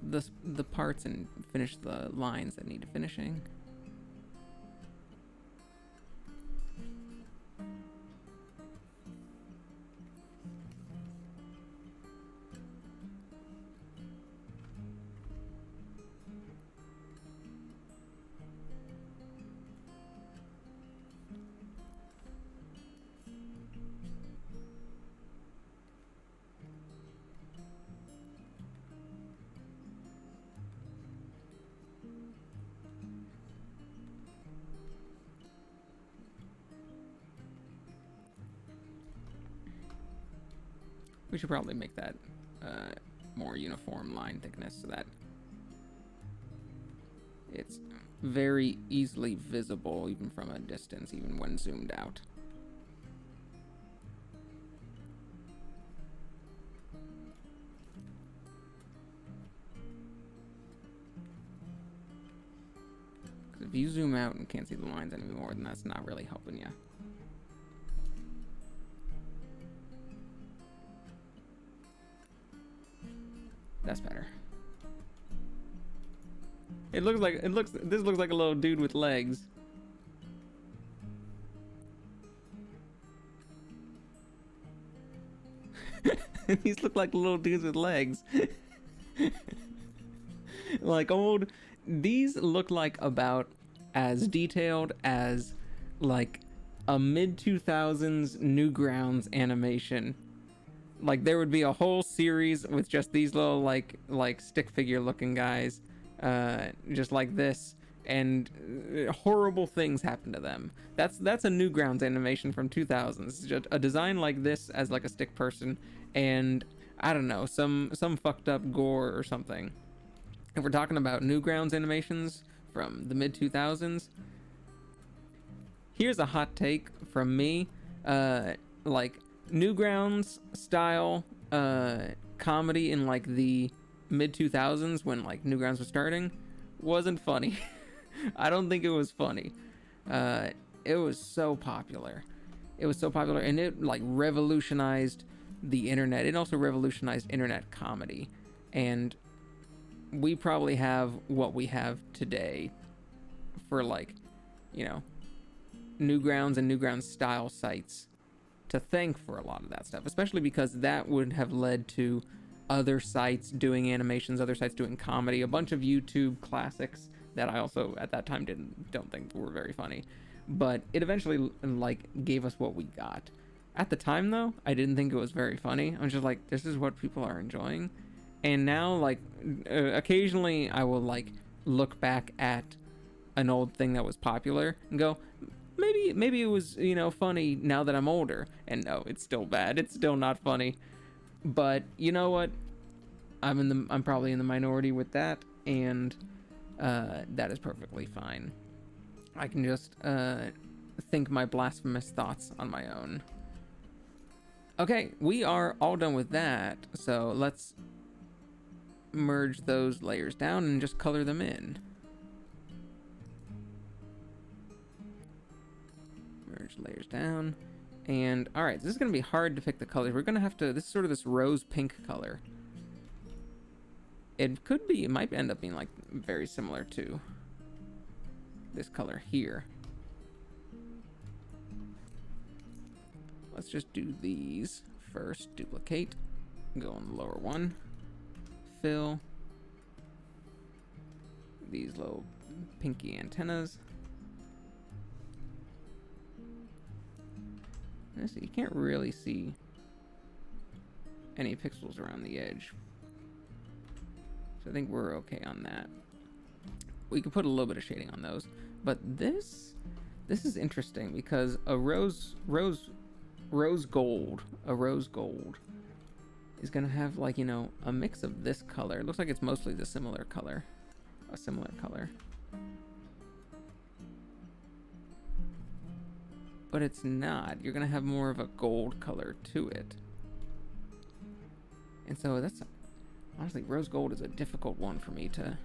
the parts and finish the lines that need finishing. We should probably make that more uniform line thickness so that it's very easily visible even from a distance, even when zoomed out. Because if you zoom out and can't see the lines anymore, then that's not really helping you. That's better. This looks like a little dude with legs. These look like little dudes with legs. These look like about as detailed as like a mid-2000s Newgrounds animation. Like there would be a whole series with just these little like stick figure looking guys, just like this, and horrible things happen to them. That's a Newgrounds animation from 2000s. Just a design like this as like a stick person, and I don't know, some fucked up gore or something. If we're talking about Newgrounds animations from the mid 2000s, here's a hot take from me. Like Newgrounds style comedy in like the mid 2000s when like Newgrounds was starting wasn't funny. I don't think it was funny. It was so popular. It was so popular, and it like revolutionized the internet. It also revolutionized internet comedy, and we probably have what we have today for like, you know, Newgrounds and Newgrounds style sites to thank for a lot of that stuff, especially because that would have led to other sites doing animations, other sites doing comedy, a bunch of YouTube classics that I also at that time don't think were very funny, but it eventually like gave us what we got. At the time though, I didn't think it was very funny. I was just like, this is what people are enjoying. And now like occasionally I will like look back at an old thing that was popular and go, maybe it was, you know, funny now that I'm older. And no, it's still bad. It's still not funny. But you know what? I'm probably in the minority with that, and that is perfectly fine. I can just think my blasphemous thoughts on my own. Okay, we are all done with that. So let's merge those layers down and just color them in. Merge layers down. And, alright, this is going to be hard to pick the colors. We're going to have to, this is sort of this rose pink color. It could be, it might end up being, like, very similar to this color here. Let's just do these first. Duplicate. Go on the lower one. Fill. These little pinky antennas. You can't really see any pixels around the edge. So I think we're okay on that. We can put a little bit of shading on those. But this is interesting because a rose gold is gonna have, like, you know, a mix of this color. It looks like it's mostly the similar color. A similar color. But it's not. You're gonna have more of a gold color to it. And so that's, honestly, rose gold is a difficult one for me to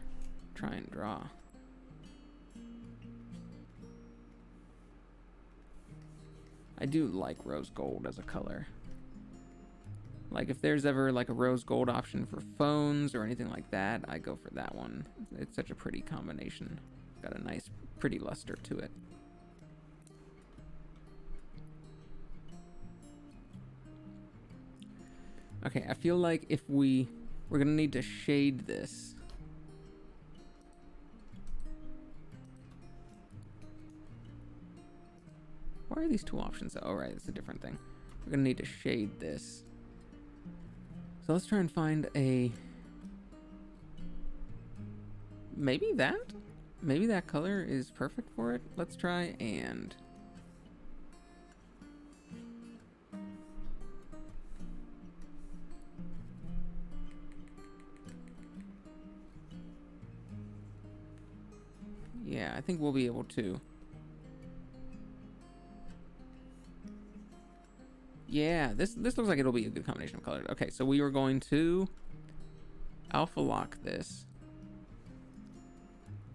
try and draw. I do like rose gold as a color. Like, if there's ever, like, a rose gold option for phones or anything like that, I go for that one. It's such a pretty combination. It's got a nice, pretty luster to it. Okay, I feel like if we're gonna need to shade this. Why are these two options? Oh, right, it's a different thing. We're gonna need to shade this. So let's try and find a... Maybe that color is perfect for it. Let's try and... Yeah, I think we'll be able to. Yeah, this looks like it'll be a good combination of colors. Okay, so we are going to alpha lock this.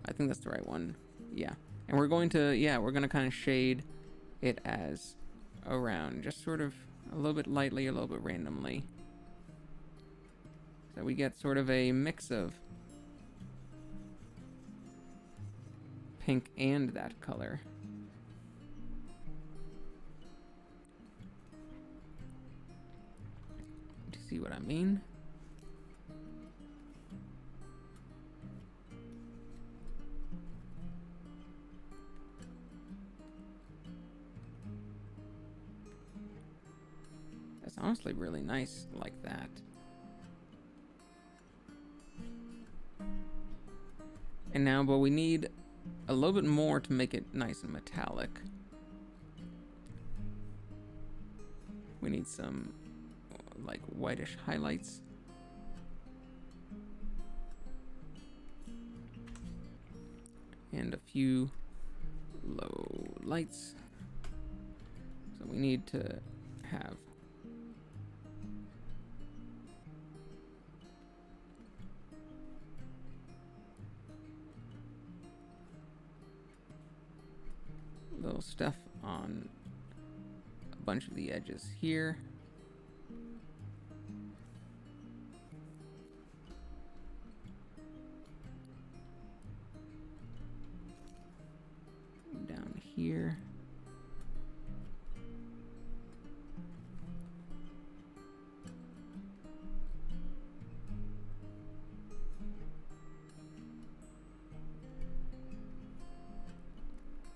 I think that's the right one. Yeah. And we're going to, yeah, we're going to kind of shade it as around, just sort of a little bit lightly, a little bit randomly. So we get sort of a mix of pink and that color. Do you see what I mean? That's honestly really nice like that. And now, but we need a little bit more to make it nice and metallic. We need some like whitish highlights. And a few low lights. So we need to have little stuff on a bunch of the edges here. Down here.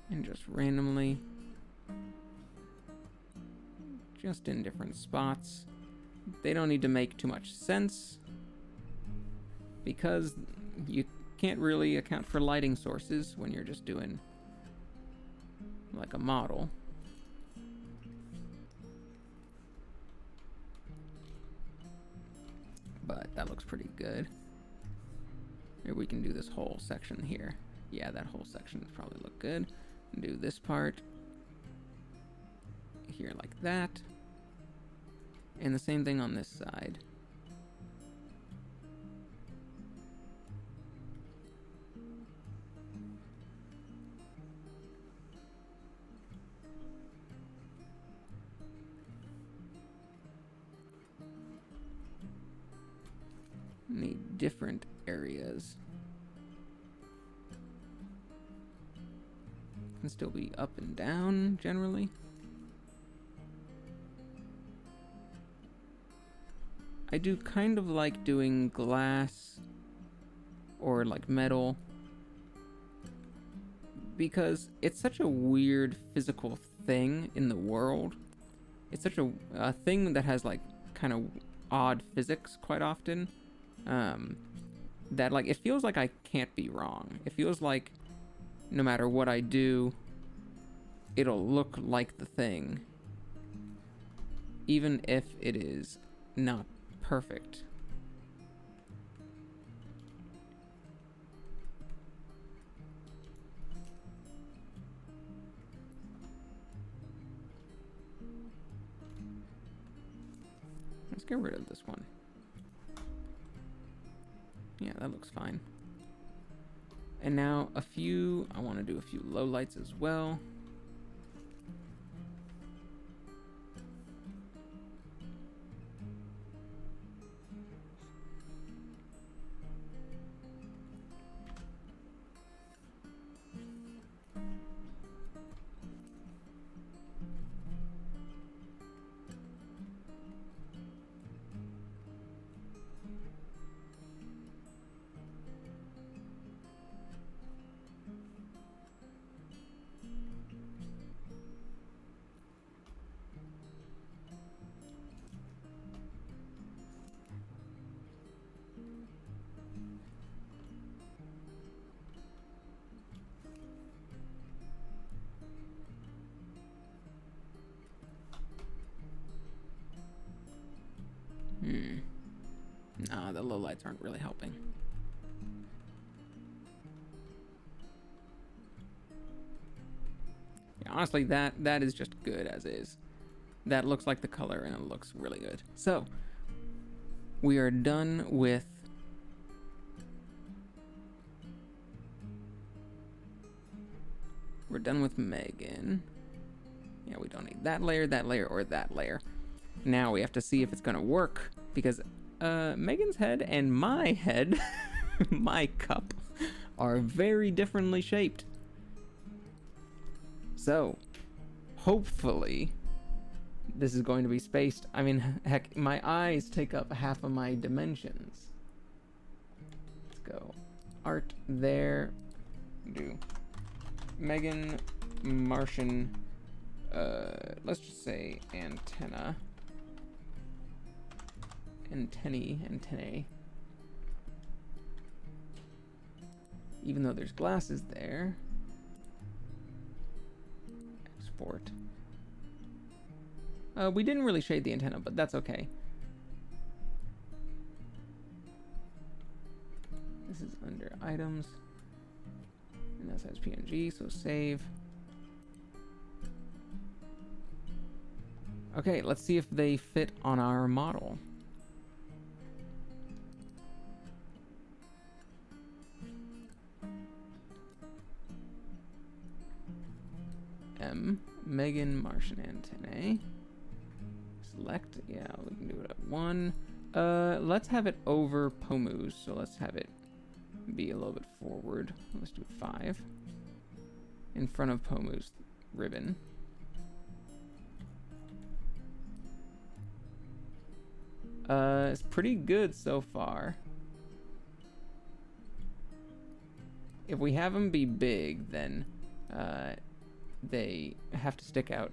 And just randomly, just in different spots. They don't need to make too much sense because you can't really account for lighting sources when you're just doing like a model. But that looks pretty good. Maybe we can do this whole section here. Yeah, that whole section would probably look good. Do this part here like that, and the same thing on this side. any different areas. Can still be up and down generally. I do kind of like doing glass or like metal because it's such a weird physical thing in the world. It's such a thing that has like kind of odd physics quite often, that like it feels like I can't be wrong. It feels like no matter what I do, it'll look like the thing, even if it is not perfect. Let's get rid of this one. Yeah, that looks fine. And now I want to do a few lowlights as well. Nah, the lowlights aren't really helping. Yeah, honestly, that is just good as is. That looks like the color and it looks really good. So, we are done with Meghan. Yeah, we don't need that layer, or that layer. Now we have to see if it's gonna work, because Meghan's head and my head, my cup, are very differently shaped. So, hopefully, this is going to be spaced. I mean, heck, my eyes take up half of my dimensions. Let's go. Art there. Do Meghan Martian, let's just say antennae. Even though there's glasses there. Export. We didn't really shade the antenna, but that's okay. This is under items. And that says PNG, so save. Okay, let's see if they fit on our model. Meghan Martian antennae. Select, yeah, we can do it at 1. Let's have it over Pomu's, so let's have it be a little bit forward. Let's do 5. In front of Pomu's ribbon. It's pretty good so far. If we have them be big, then they have to stick out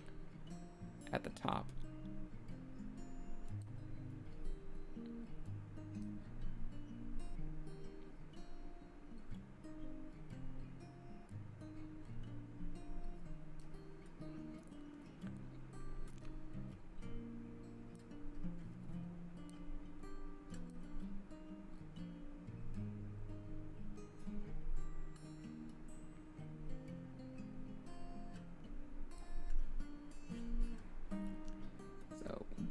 at the top.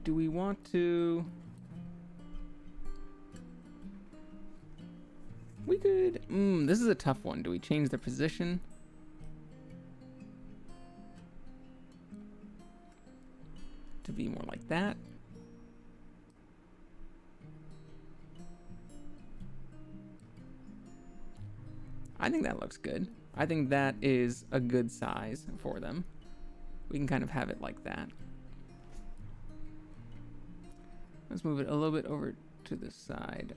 Do we want to... We could... this is a tough one. Do we change the position? To be more like that? I think that looks good. I think that is a good size for them. We can kind of have it like that. Let's move it a little bit over to the side.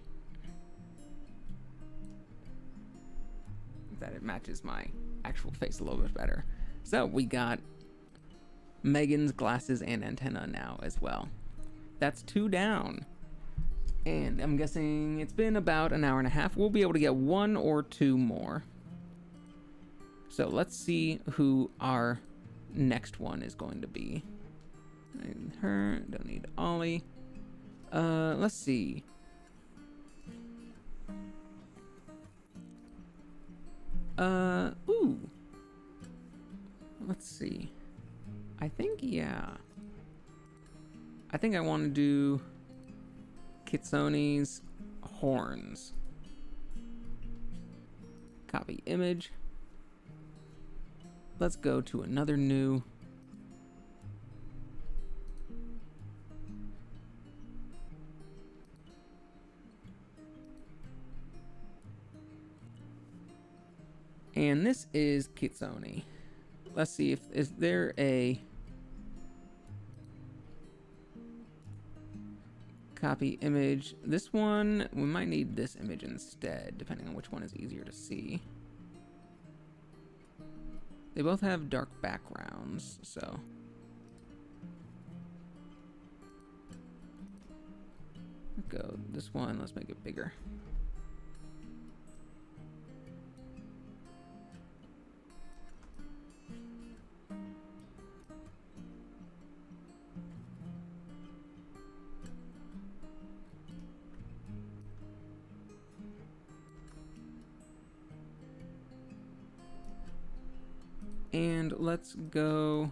That it matches my actual face a little bit better. So we got Meghan's glasses and antenna now as well. That's 2 down. And I'm guessing it's been about an hour and a half. We'll be able to get 1 or 2 more. So let's see who our next one is going to be. And her, don't need Ollie. Let's see. Ooh. Let's see. I think I want to do Kitsoni's horns. Copy image. Let's go to another new. And this is Kitsoni. Let's see if is there a copy image. This one, we might need this image instead, depending on which one is easier to see. They both have dark backgrounds, so. Let's go this one, let's make it bigger. And let's go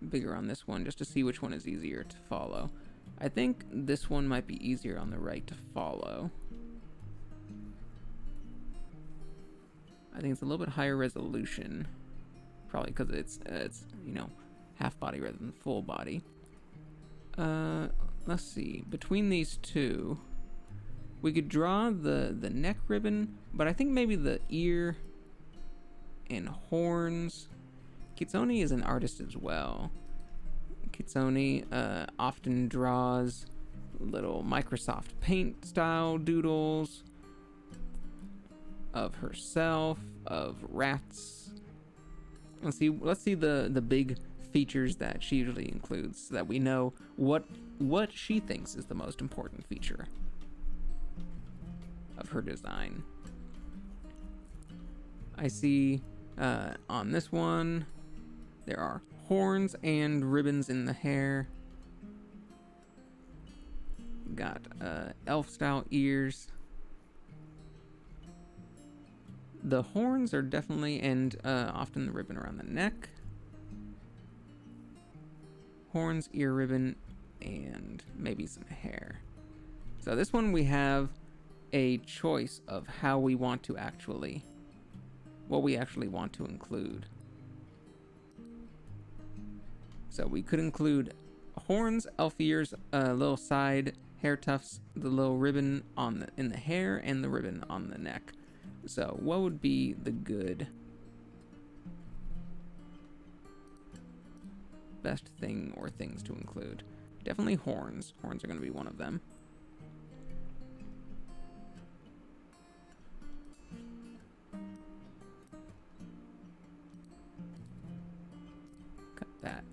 bigger on this one just to see which one is easier to follow. I think this one might be easier on the right to follow. I think it's a little bit higher resolution, probably because it's you know, half body rather than full body. Let's see, between these two, we could draw the neck ribbon, but I think maybe the ear and horns. Kitsoni is an artist as well. Kitsoni often draws little Microsoft Paint style doodles of herself, of rats. Let's see the big features that she usually includes so that we know what she thinks is the most important feature of her design. I see on this one, there are horns and ribbons in the hair. Got elf-style ears. The horns are definitely, and often the ribbon around the neck. Horns, ear ribbon, and maybe some hair. So this one we have a choice of how we want to actually, what we actually want to include. So we could include horns, elf ears, little side hair tufts, the little ribbon in the hair, and the ribbon on the neck. So what would be the good best thing or things to include? Definitely horns. Horns are going to be one of them. Cut that.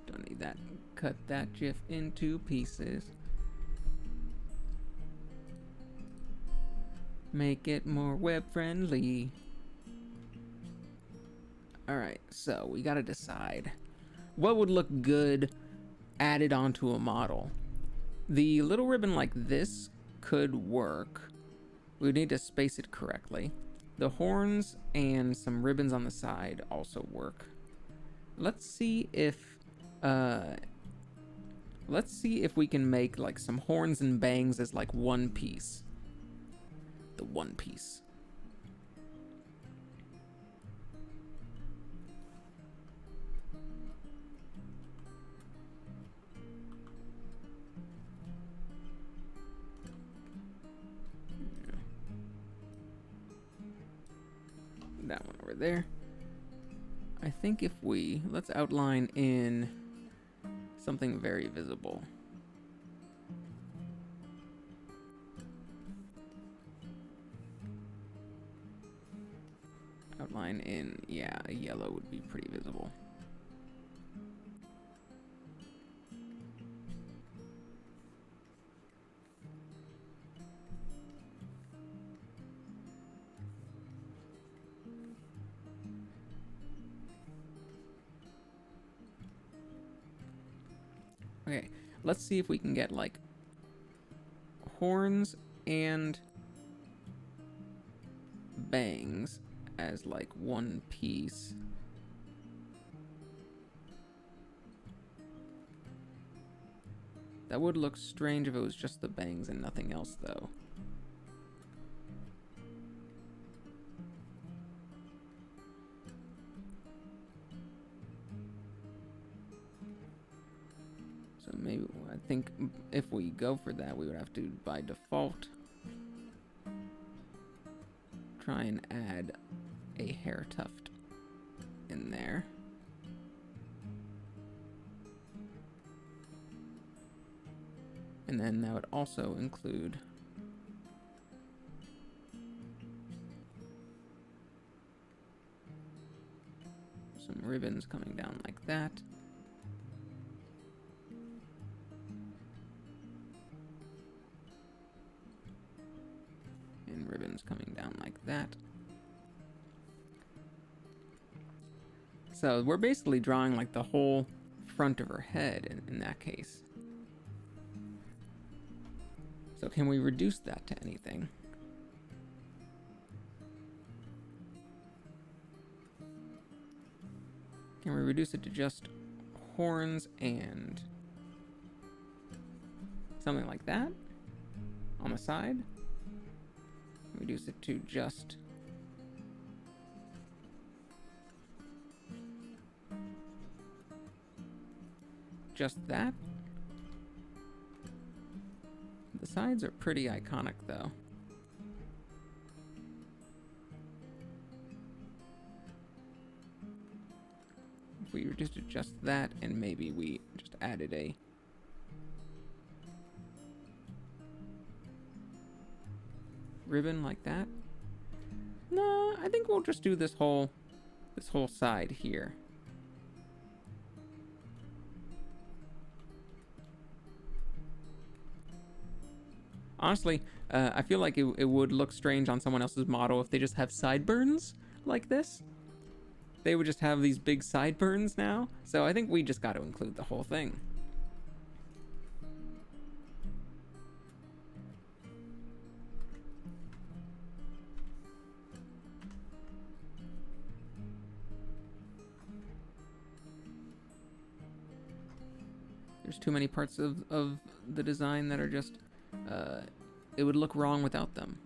Don't need that. Cut that GIF into pieces. Make it more web friendly. Alright, so we gotta decide what would look good added onto a model. The little ribbon like this could work. We would need to space it correctly. The horns and some ribbons on the side also work. Let's see if we can make like some horns and bangs as like one piece. The one piece. there. I think if let's outline in something very visible. Outline in, yeah, a yellow would be pretty visible. Okay, let's see if we can get like horns and bangs as like one piece. That would look strange if it was just the bangs and nothing else, though. So maybe, I think if we go for that, we would have to, by default, try and add a hair tuft in there. And then that would also include some ribbons coming down like that. And ribbons coming down like that. So we're basically drawing like the whole front of her head in that case. So can we reduce that to anything? Can we reduce it to just horns and something like that on the side? Reduce it to just that. The sides are pretty iconic, though. If we reduced it just that, and maybe we just added a ribbon like that. No, I think we'll just do this whole side here. Honestly, I feel like it would look strange on someone else's model if they just have sideburns like this. They would just have these big sideburns now. So I think we just got to include the whole thing. There's too many parts of the design that are just... it would look wrong without them.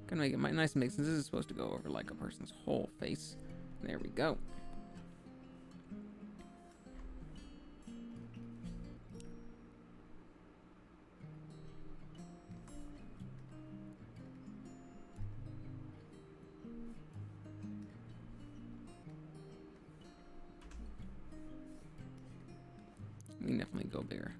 Gonna make it nice and big since this is supposed to go over like a person's whole face. There we go. We can definitely go bigger.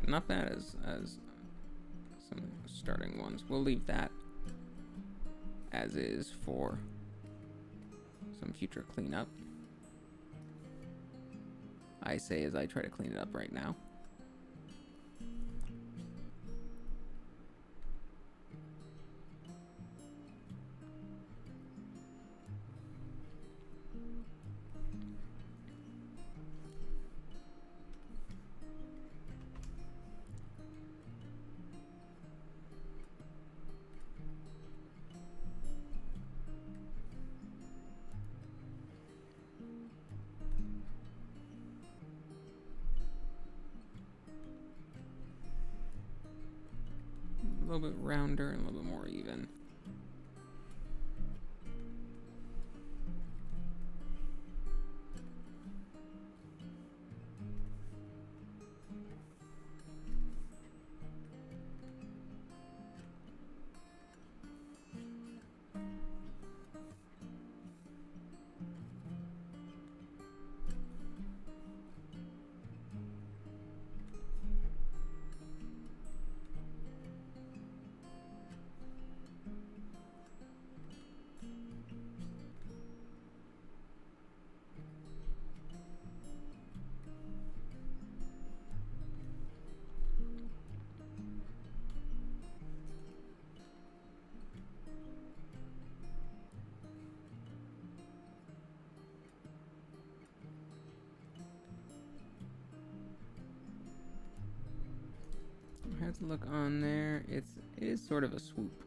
Not bad as some starting ones. We'll leave that as is for some future cleanup. I say as I try to clean it up right now. little bit rounder and a little bit more even. I have to look on there. It is sort of a swoop.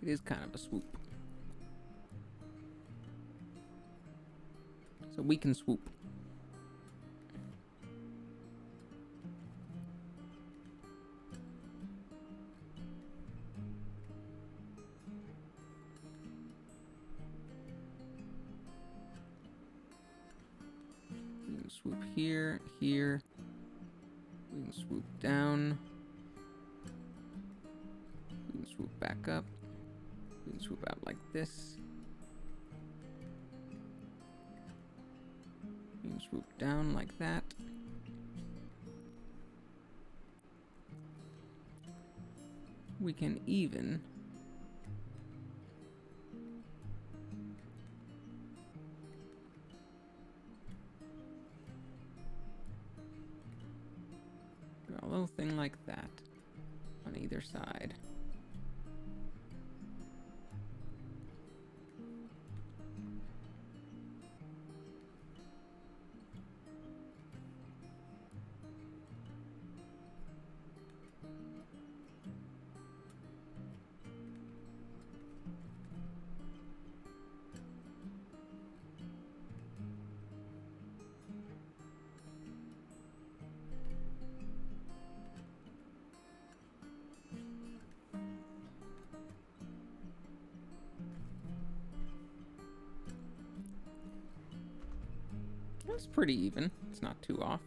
It is kind of a swoop. So we can swoop. We can swoop here, here. We can swoop down. We can swoop back up. We can swoop out like this. We can swoop down like that. We can even a little thing like that on either side. That's pretty even. It's not too off.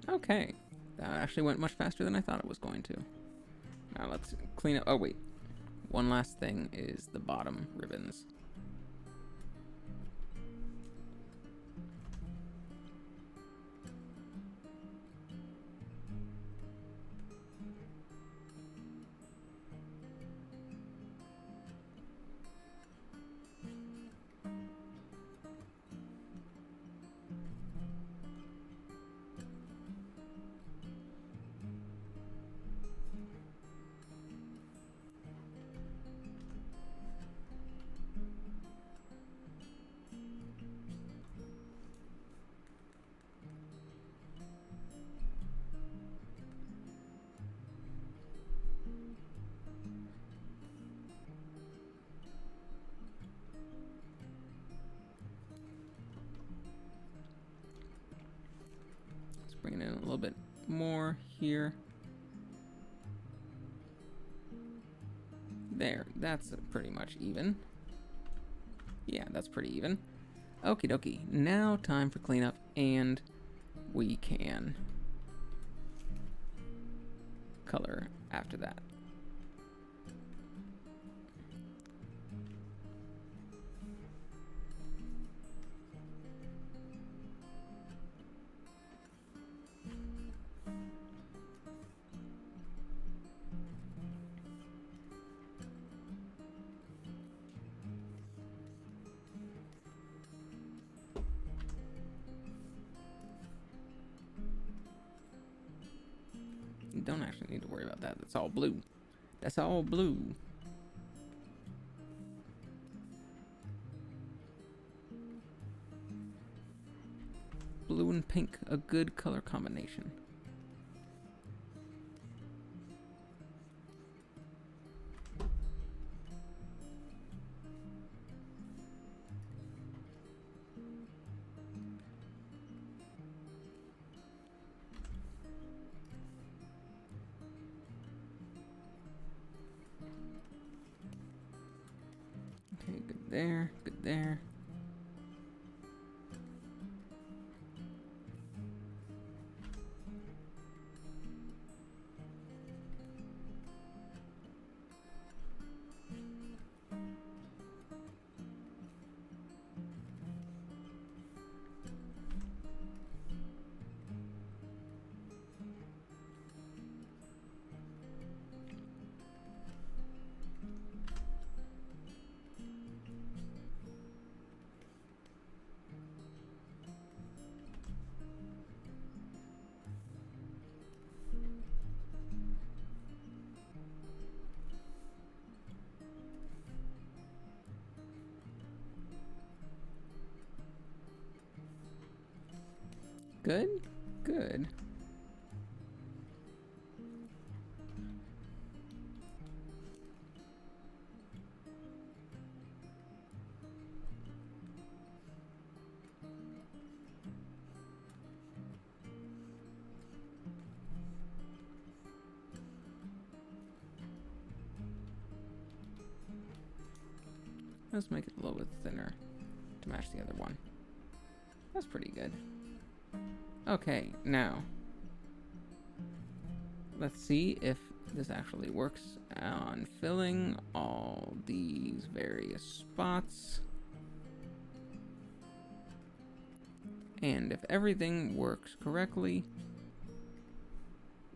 Okay, that actually went much faster than I thought it was going to. Now let's clean up. Oh wait, one last thing is the bottom ribbons. Bring it in a little bit more here. There, that's pretty much even. Yeah, that's pretty even. Okie dokie, now time for cleanup, and we can color after that. You don't actually need to worry about that. That's all blue. That's all blue. Blue and pink, a good color combination. Okay, good there, good there. Good? Good. Let's make it a little bit thinner to match the other one. That's pretty good. Okay, now let's see if this actually works on filling all these various spots. And if everything works correctly,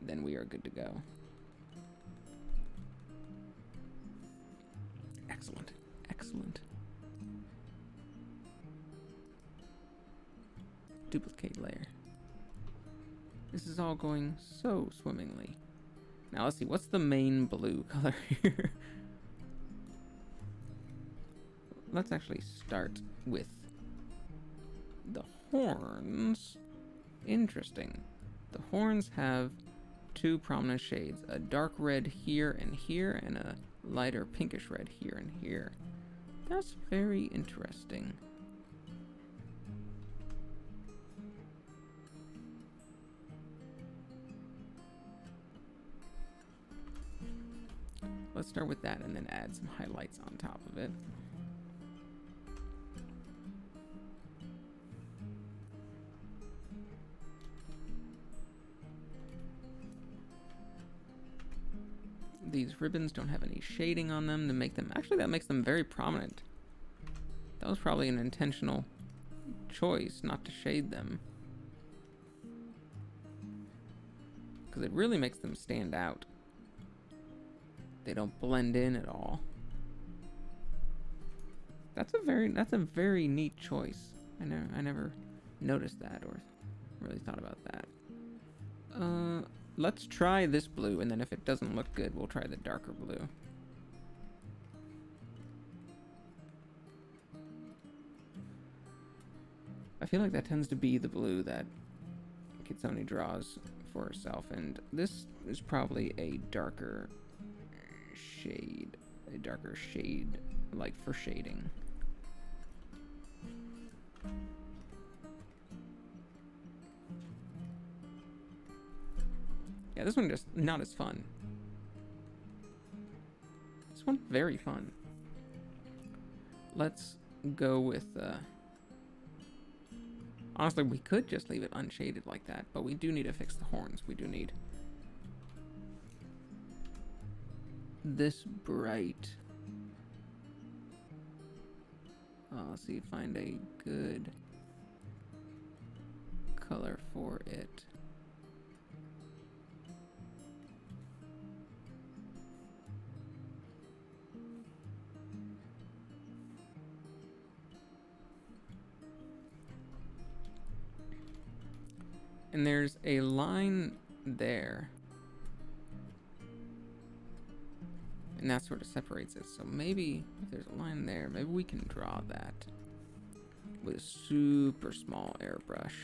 then we are good to go. Excellent, excellent. Duplicate layer. This is all going so swimmingly. Now let's see, what's the main blue color here? Let's actually start with the horns. Interesting. The horns have two prominent shades, a dark red here and here, and a lighter pinkish red here and here. That's very interesting. Let's start with that and then add some highlights on top of it. These ribbons don't have any shading on them to make them, actually that makes them very prominent. That was probably an intentional choice not to shade them, because it really makes them stand out. They don't blend in at all. That's a very neat choice. I never noticed that or really thought about that. Let's try this blue, and then if it doesn't look good, we'll try the darker blue. I feel like that tends to be the blue that Kitsoni draws for herself, and this is probably a darker shade, like for shading. Yeah, this one just not as fun. This one very fun. Let's go with honestly, we could just leave it unshaded like that, but we do need to fix the horns. We do need this bright. Let's see, find a good color for it. And there's a line there And that sort of separates it. So maybe if there's a line there, maybe we can draw that with a super small airbrush.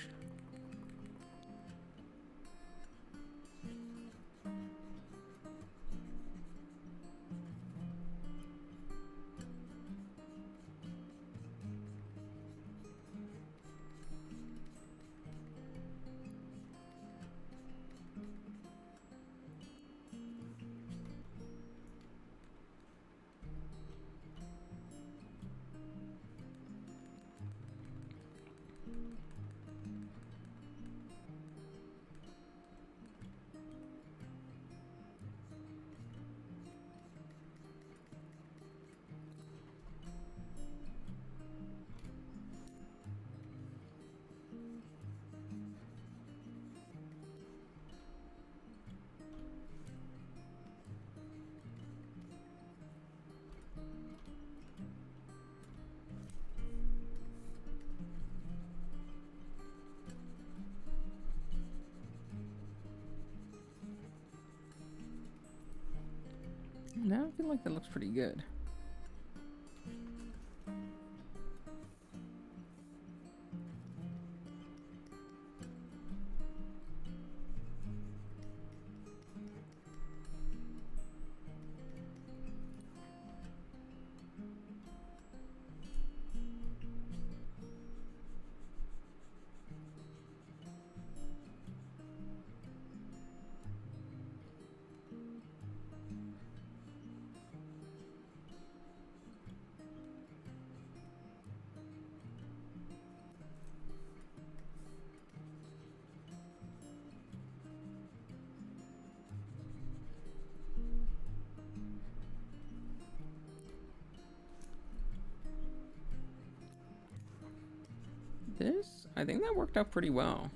Now I feel like that looks pretty good. I think that worked out pretty well.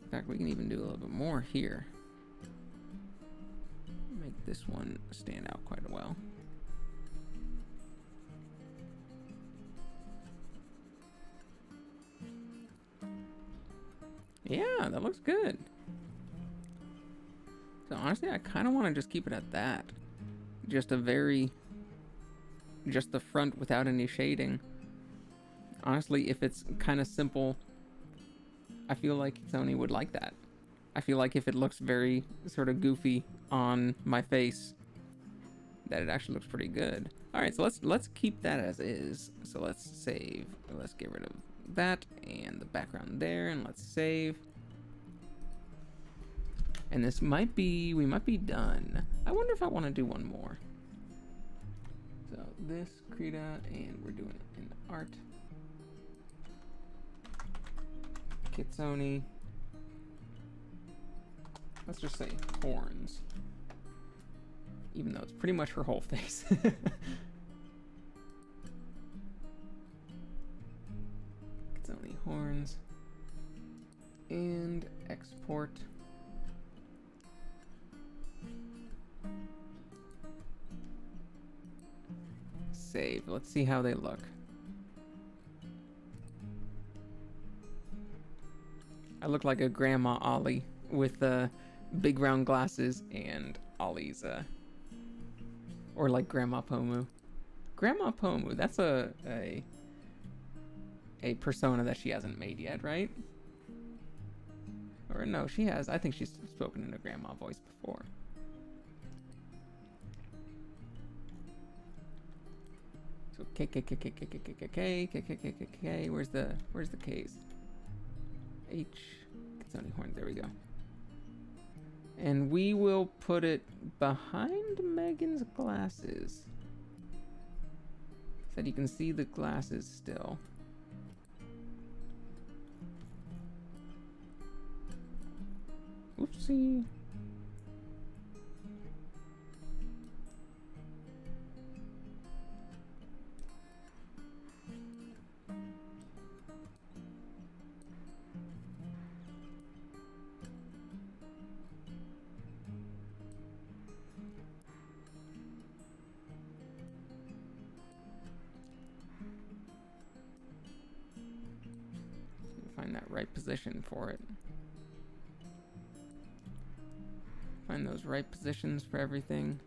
In fact, we can even do a little bit more here. Make this one stand out quite well. Yeah, that looks good. So honestly, I kind of want to just keep it at that. Just the front without any shading. Honestly, if it's kind of simple, I feel like Kitsoni would like that. I feel like if it looks very sort of goofy on my face, that it actually looks pretty good. All right, so let's keep that as is. So let's save. Let's get rid of that and the background there, and let's save. And this might be, we might be done. I wonder if I want to do one more. So this Krita, and we're doing it in art. Kitsoni. Let's just say horns. Even though it's pretty much her whole face. Kitsoni horns. And export. Save. Let's see how they look. I look like a Grandma Ollie with big round glasses and Ollie's or like Grandma Pomu. Grandma Pomu, that's a persona that she hasn't made yet, right? Or no, she has. I think she's spoken in a grandma voice before. So K, where's the K's? H, Kitsoni horn, there we go. And we will put it behind Megan's glasses, so that you can see the glasses still. Oopsie. Find that right position for it. Find those right positions for everything.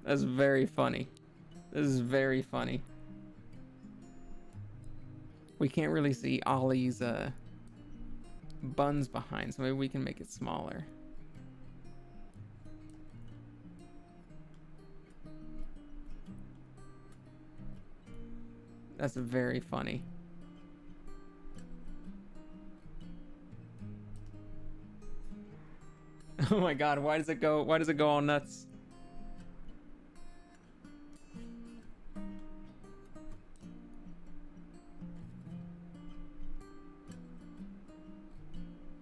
That's very funny. This is very funny. We can't really see Ollie's buns behind, so maybe we can make it smaller. That's very funny. Oh my god, why does it go all nuts?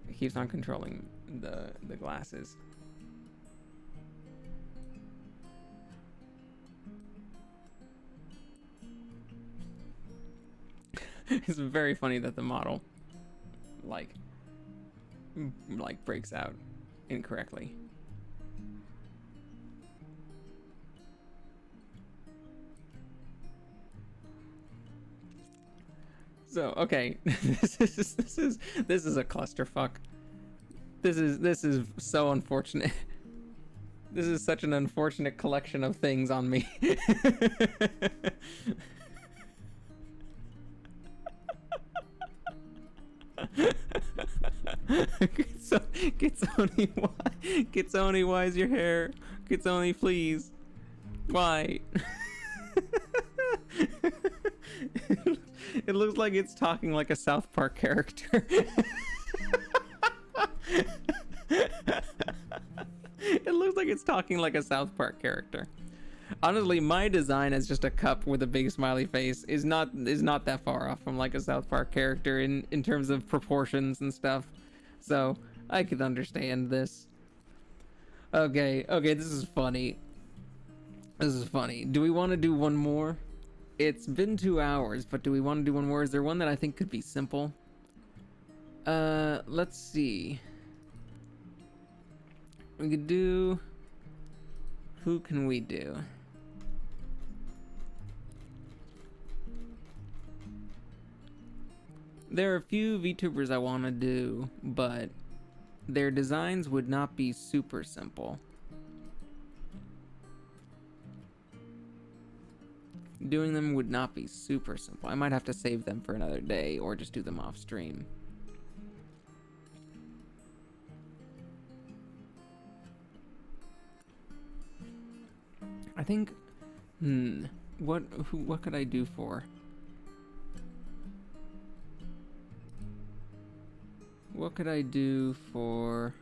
It keeps on controlling the glasses. It's very funny that the model like breaks out incorrectly. So okay, this is a clusterfuck. This is so unfortunate. This is such an unfortunate collection of things on me. Kitsoni, why is your hair? Kitsoni, please. Why? It looks like it's talking like a South Park character. It looks like it's talking like a South Park character. Honestly, my design as just a cup with a big smiley face is not that far off from like a South Park character in terms of proportions and stuff. So I could understand this. Okay, this is funny. This is funny. Do we want to do one more? It's been 2 hours, but do we want to do one more? Is there one that I think could be simple? Let's see. We could do... Who can we do? There are a few VTubers I want to do, but their designs would not be super simple. Doing them would not be super simple. I might have to save them for another day or just do them off stream. I think, what could I do for? What could I do for?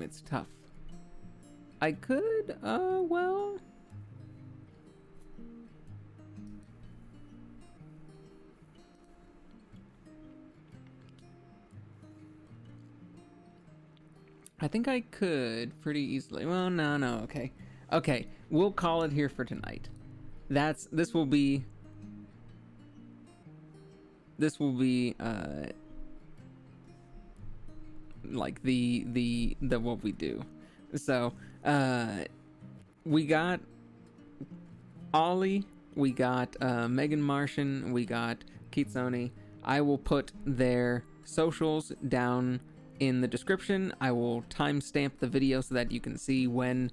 It's tough. I could, well... I think I could pretty easily. Well, no, okay. Okay, we'll call it here for tonight. This will be like the what we do. So we got Ollie, we got Meghan Martian, we got Kitsoni. I will put their socials down in the description. I will timestamp the video so that you can see when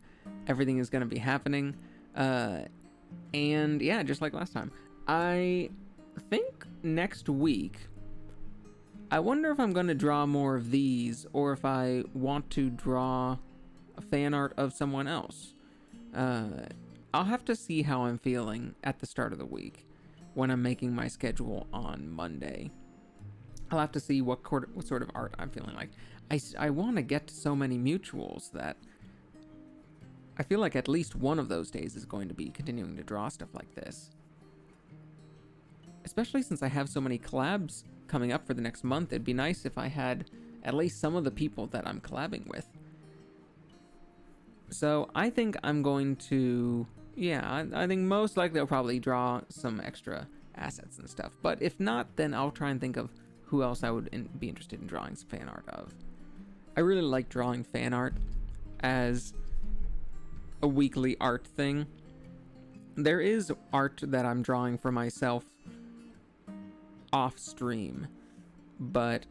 everything is going to be happening. And yeah, just like last time. I think next week, I wonder if I'm going to draw more of these or if I want to draw a fan art of someone else. I'll have to see how I'm feeling at the start of the week when I'm making my schedule on Monday. I'll have to see what sort of art I'm feeling like. I want to get to so many mutuals that I feel like at least one of those days is going to be continuing to draw stuff like this. Especially since I have so many collabs coming up for the next month, it'd be nice if I had at least some of the people that I'm collabing with. So I think I'm going to, yeah, I think most likely I'll probably draw some extra assets and stuff. But if not, then I'll try and think of who else I would be interested in drawing some fan art of. I really like drawing fan art as a weekly art thing. There is art that I'm drawing for myself off stream, but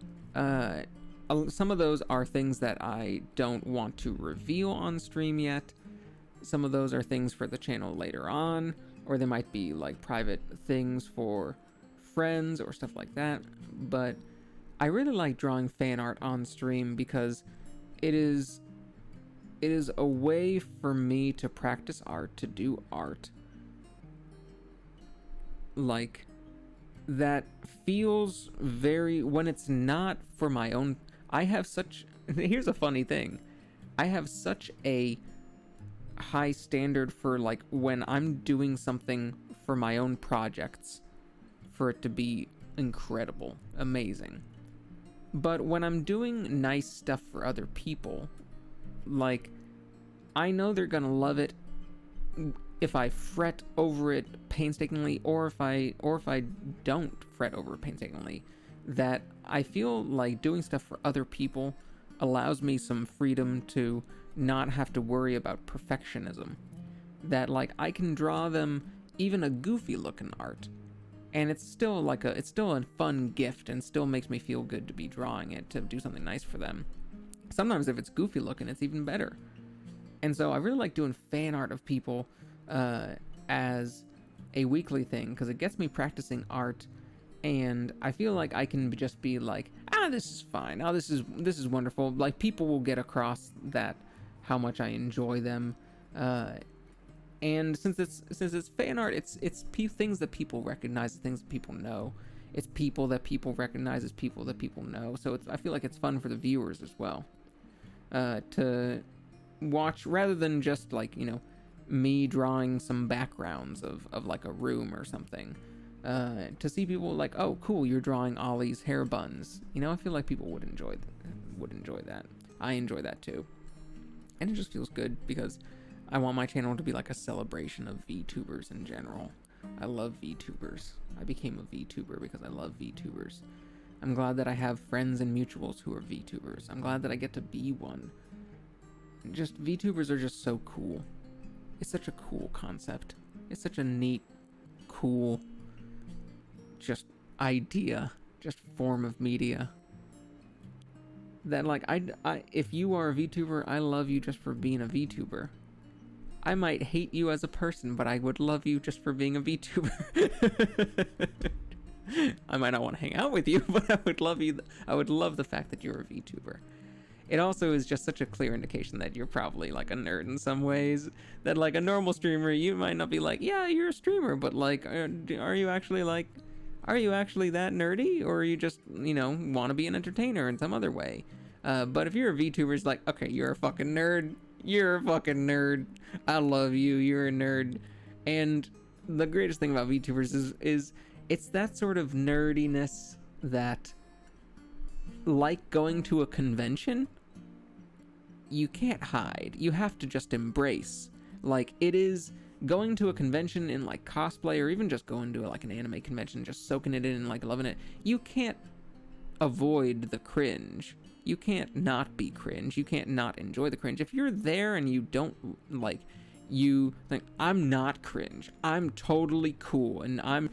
some of those are things that I don't want to reveal on stream yet. Some of those are things for the channel later on, or they might be like private things for friends or stuff like that. But I really like drawing fan art on stream because it is a way for me to practice art, to do art like that feels very, when it's not for my own. I have such, here's a funny thing, I have such a high standard for like when I'm doing something for my own projects for it to be incredible, amazing. But when I'm doing nice stuff for other people, like, I know they're gonna love it if I fret over it painstakingly, or if I don't fret over it painstakingly. That I feel like doing stuff for other people allows me some freedom to not have to worry about perfectionism. That like I can draw them even a goofy looking art, and it's still like it's still a fun gift and still makes me feel good to be drawing it, to do something nice for them. Sometimes if it's goofy looking, it's even better. And so I really like doing fan art of people as a weekly thing, because it gets me practicing art, and I feel like I can just be like, this is fine, this is wonderful. Like, people will get across that how much I enjoy them, and since it's fan art, it's things that people recognize, things that people know. It's people that people recognize as people that people know. So I feel like it's fun for the viewers as well, to watch, rather than just like, me drawing some backgrounds of like a room or something. To see people like, oh cool, you're drawing Ollie's hair buns. I feel like people would enjoy that. I enjoy that too. And it just feels good because I want my channel to be like a celebration of VTubers in general. I love VTubers. I became a VTuber because I love VTubers. I'm glad that I have friends and mutuals who are VTubers. I'm glad that I get to be one. Just VTubers are just so cool. It's such a cool concept. It's such a neat, cool, just idea, just form of media. That like, if you are a VTuber, I love you just for being a VTuber. I might hate you as a person, but I would love you just for being a VTuber. I might not want to hang out with you, but I would love you. I would love the fact that you're a VTuber. It also is just such a clear indication that you're probably like a nerd in some ways. That like a normal streamer, you might not be like, yeah, you're a streamer, but like, are you actually that nerdy, or are you just, want to be an entertainer in some other way? But if you're a VTuber, it's like, okay, you're a fucking nerd. You're a fucking nerd. I love you. You're a nerd. And the greatest thing about VTubers is it's that sort of nerdiness that, like going to a convention, you can't hide. You have to just embrace. Like, it is going to a convention in like cosplay, or even just going to like an anime convention, just soaking it in and like loving it. You can't avoid the cringe. You can't not be cringe. You can't not enjoy the cringe. If you're there and you don't like, you think, I'm not cringe, I'm totally cool, and I'm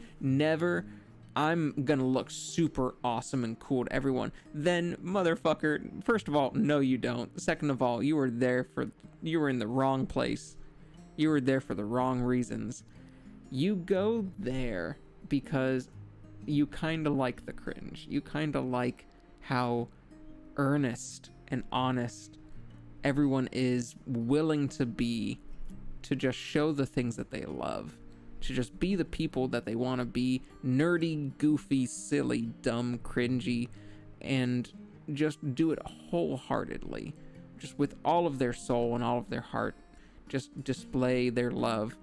gonna look super awesome and cool to everyone, then motherfucker, first of all, no you don't. Second of all, you were in the wrong place. You were there for the wrong reasons. You go there because you kind of like the cringe. You kind of like how earnest and honest everyone is willing to be, to just show the things that they love, to just be the people that they want to be, nerdy, goofy, silly, dumb, cringy, and just do it wholeheartedly, just with all of their soul and all of their heart, just display their love.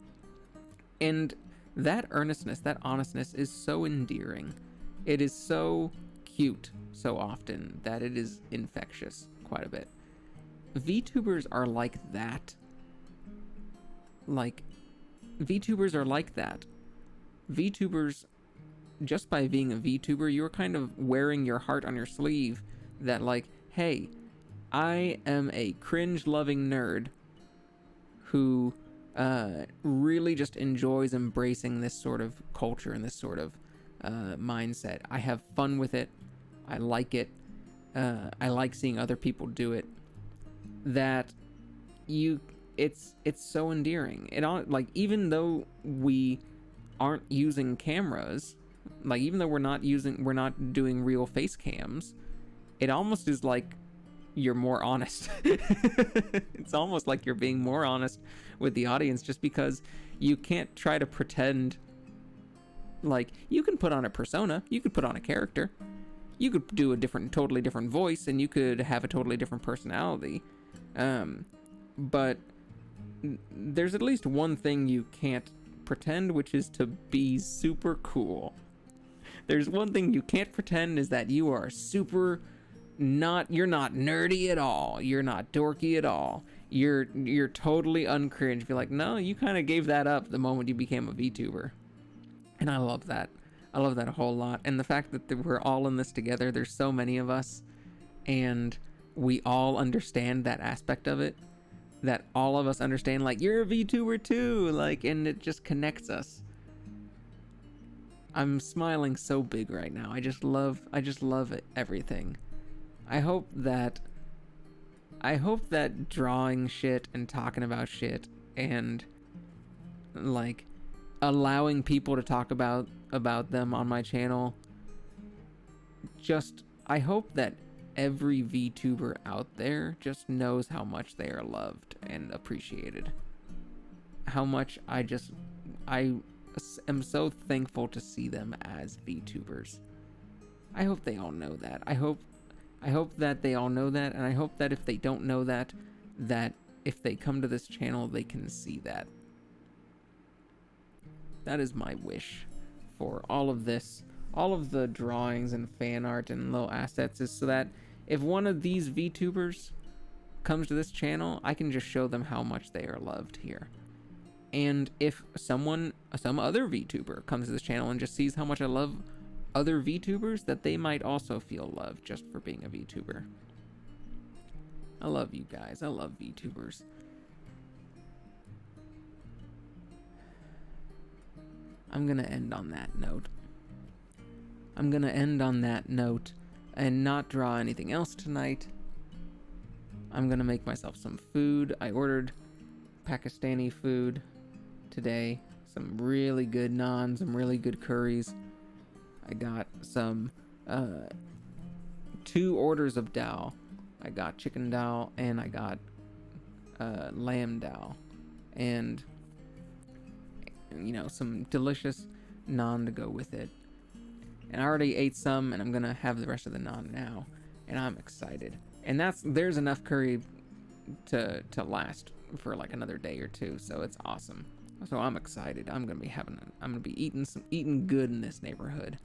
And that earnestness, that honestness is so endearing. It is so cute so often that it is infectious quite a bit. VTubers are like that. Like, VTubers are like that. VTubers, just by being a VTuber, you're kind of wearing your heart on your sleeve, that like, hey, I am a cringe-loving nerd who really just enjoys embracing this sort of culture and this sort of mindset. I have fun with it. I like it. I like seeing other people do it. It's so endearing. Like, even though we aren't using cameras, like, even though we're not doing real face cams, it almost is like you're more honest. It's almost like you're being more honest with the audience, just because you can't try to pretend. Like, you can put on a persona, you could put on a character, you could do a totally different voice, and you could have a totally different personality. But there's at least one thing you can't pretend, which is to be super cool. There's one thing you can't pretend, is that you are you're not nerdy at all. You're not dorky at all. You're totally uncringe. Be like, no, you kind of gave that up the moment you became a VTuber. And I love that. I love that a whole lot. And the fact that we're all in this together, there's so many of us, and we all understand that aspect of it, that all of us understand, like, you're a VTuber too, like, and it just connects us. I'm smiling so big right now. I just love it, everything. I hope that drawing shit and talking about shit and, like, allowing people to talk about them on my channel, I hope that every VTuber out there just knows how much they are loved and appreciated. How much I am so thankful to see them as VTubers. I hope they all know that. I hope that they all know that, and I hope that if they don't know that if they come to this channel, they can see that. That is my wish for all of this, all of the drawings and fan art and little assets, is so that if one of these VTubers comes to this channel, I can just show them how much they are loved here. And if some other VTuber comes to this channel and just sees how much I love other VTubers, that they might also feel loved just for being a VTuber. I love you guys. I love VTubers. I'm gonna end on that note. And not draw anything else tonight. I'm gonna make myself some food. I ordered Pakistani food today. Some really good naan, some really good curries. I got some 2 orders of dal. I got chicken dal and I got lamb dal. And, you know, some delicious naan to go with it. And I already ate some, and I'm gonna have the rest of the naan now, and I'm excited. And there's enough curry to last for like another day or two, so it's awesome. So I'm excited. I'm gonna be eating good in this neighborhood.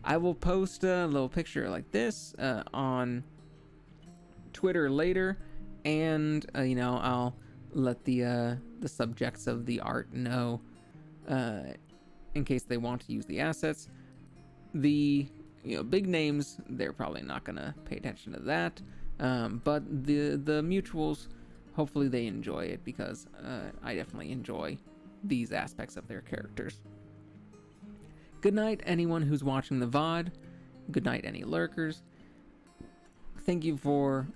I will post a little picture like this on Twitter later, and I'll let the subjects of the art know in case they want to use the assets. The big names, they're probably not gonna pay attention to that, but the mutuals, hopefully they enjoy it, because I definitely enjoy these aspects of their characters. Good night, anyone who's watching the VOD. Good night, any lurkers. Thank you for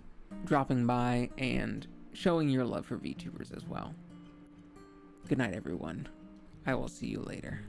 dropping by and showing your love for VTubers as well. Good night, everyone. I will see you later.